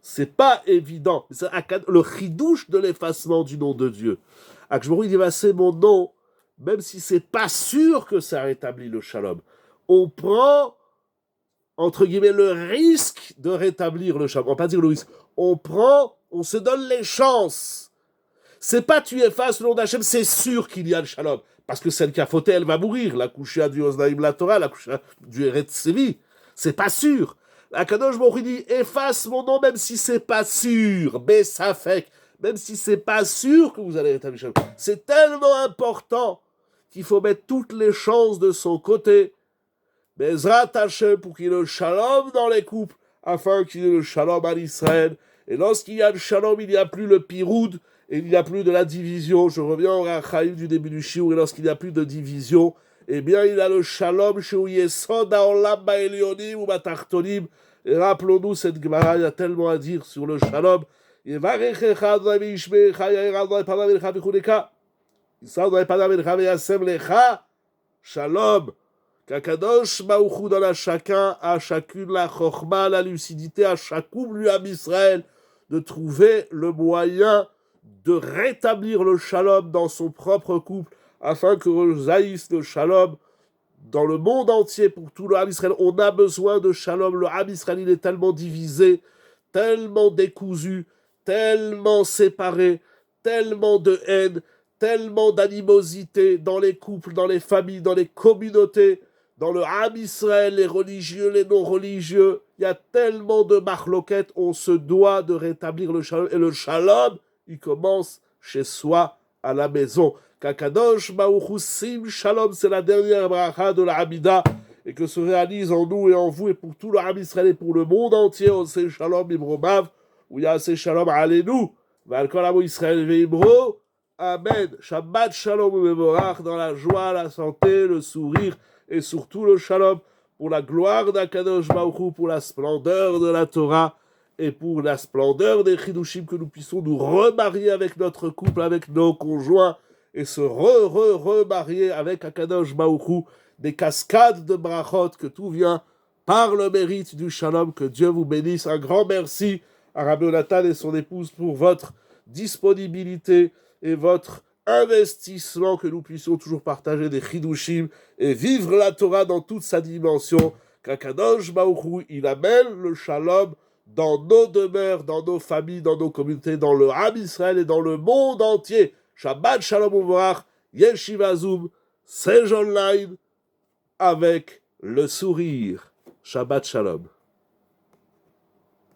C'est pas évident. C'est le chidouche de l'effacement du nom de Dieu. Akadosh Baruch Hu dit effacez mon nom même si c'est pas sûr que ça rétablit le shalom. On prend entre guillemets le risque de rétablir le shalom. On va pas dire le risque. On se donne les chances. C'est pas tu effaces le nom d'Hachem, c'est sûr qu'il y a le shalom. Parce que celle qui a fauté, elle va mourir. La coucha du Osnaïm la Torah, la coucha du Eretz Sevi. C'est pas sûr. Akadosh Baruch Hu dit efface mon nom même si c'est pas sûr. Besafek. Même si c'est pas sûr que vous allez rétablir le shalom. C'est tellement important qu'il faut mettre toutes les chances de son côté. Bezrat Hashem pour qu'il y ait le shalom dans les couples, afin qu'il y ait le shalom à Israël. Et lorsqu'il y a le shalom, il n'y a plus le piroud, et il n'y a plus de la division. Je reviens au Rachaïm du début du shiur, et lorsqu'il n'y a plus de division, eh bien il y a le shalom chez Yesod haolam ba'elyonim ou ba'tartonim. Et rappelons-nous cette Gemara, il y a tellement à dire sur le shalom. יברכך אדוני וישמרך, יאר אדוני פניו אליך ויחונך, יישא אדוני פניו אליך וישם לך shalom. Qu'Akadosh Baruch donne à chacun, à chacune la chorma, la lucidité, à chacun lui à Israël, de trouver le moyen de rétablir le shalom dans son propre couple, afin que jaillisse le shalom dans le monde entier pour tout le Ham Israël. On a besoin de shalom. Le Ham Israël, il est tellement divisé, tellement décousu, tellement séparé, tellement de haine, tellement d'animosité dans les couples, dans les familles, dans les communautés, dans le Ham Israël, les religieux, les non-religieux. Il y a tellement de marloquettes. On se doit de rétablir le shalom. Et le shalom, il commence chez soi, à la maison. Kakadosh Baruch Hu Sim Shalom, c'est la dernière bracha de la Hamida, et que se réalise en nous et en vous et pour tout le Ham Israël et pour le monde entier. On sait Shalom Imromav, où il y a assez Shalom Alenu, Valkol Amo Israël Veimro. Amen. Shabbat Shalom Mevorach, dans la joie, la santé, le sourire et surtout le Shalom, pour la gloire d'Akadosh Baruch Hu, pour la splendeur de la Torah et pour la splendeur des Chidushim, que nous puissions nous remarier avec notre couple, avec nos conjoints, et se remarier avec Akadosh Baruch Hu, des cascades de brachot, que tout vient par le mérite du Shalom. Que Dieu vous bénisse. Un grand merci à Rabbi Jonathan et son épouse pour votre disponibilité et votre investissement, que nous puissions toujours partager des chidushim et vivre la Torah dans toute sa dimension. Qu'Akadosh Baruch Hu, il amène le Shalom dans nos demeures, dans nos familles, dans nos communautés, dans le Ham Israël et dans le monde entier. Shabbat Shalom Uvarach, Yeshiva Zoom, Sage Online, avec le sourire. Shabbat Shalom.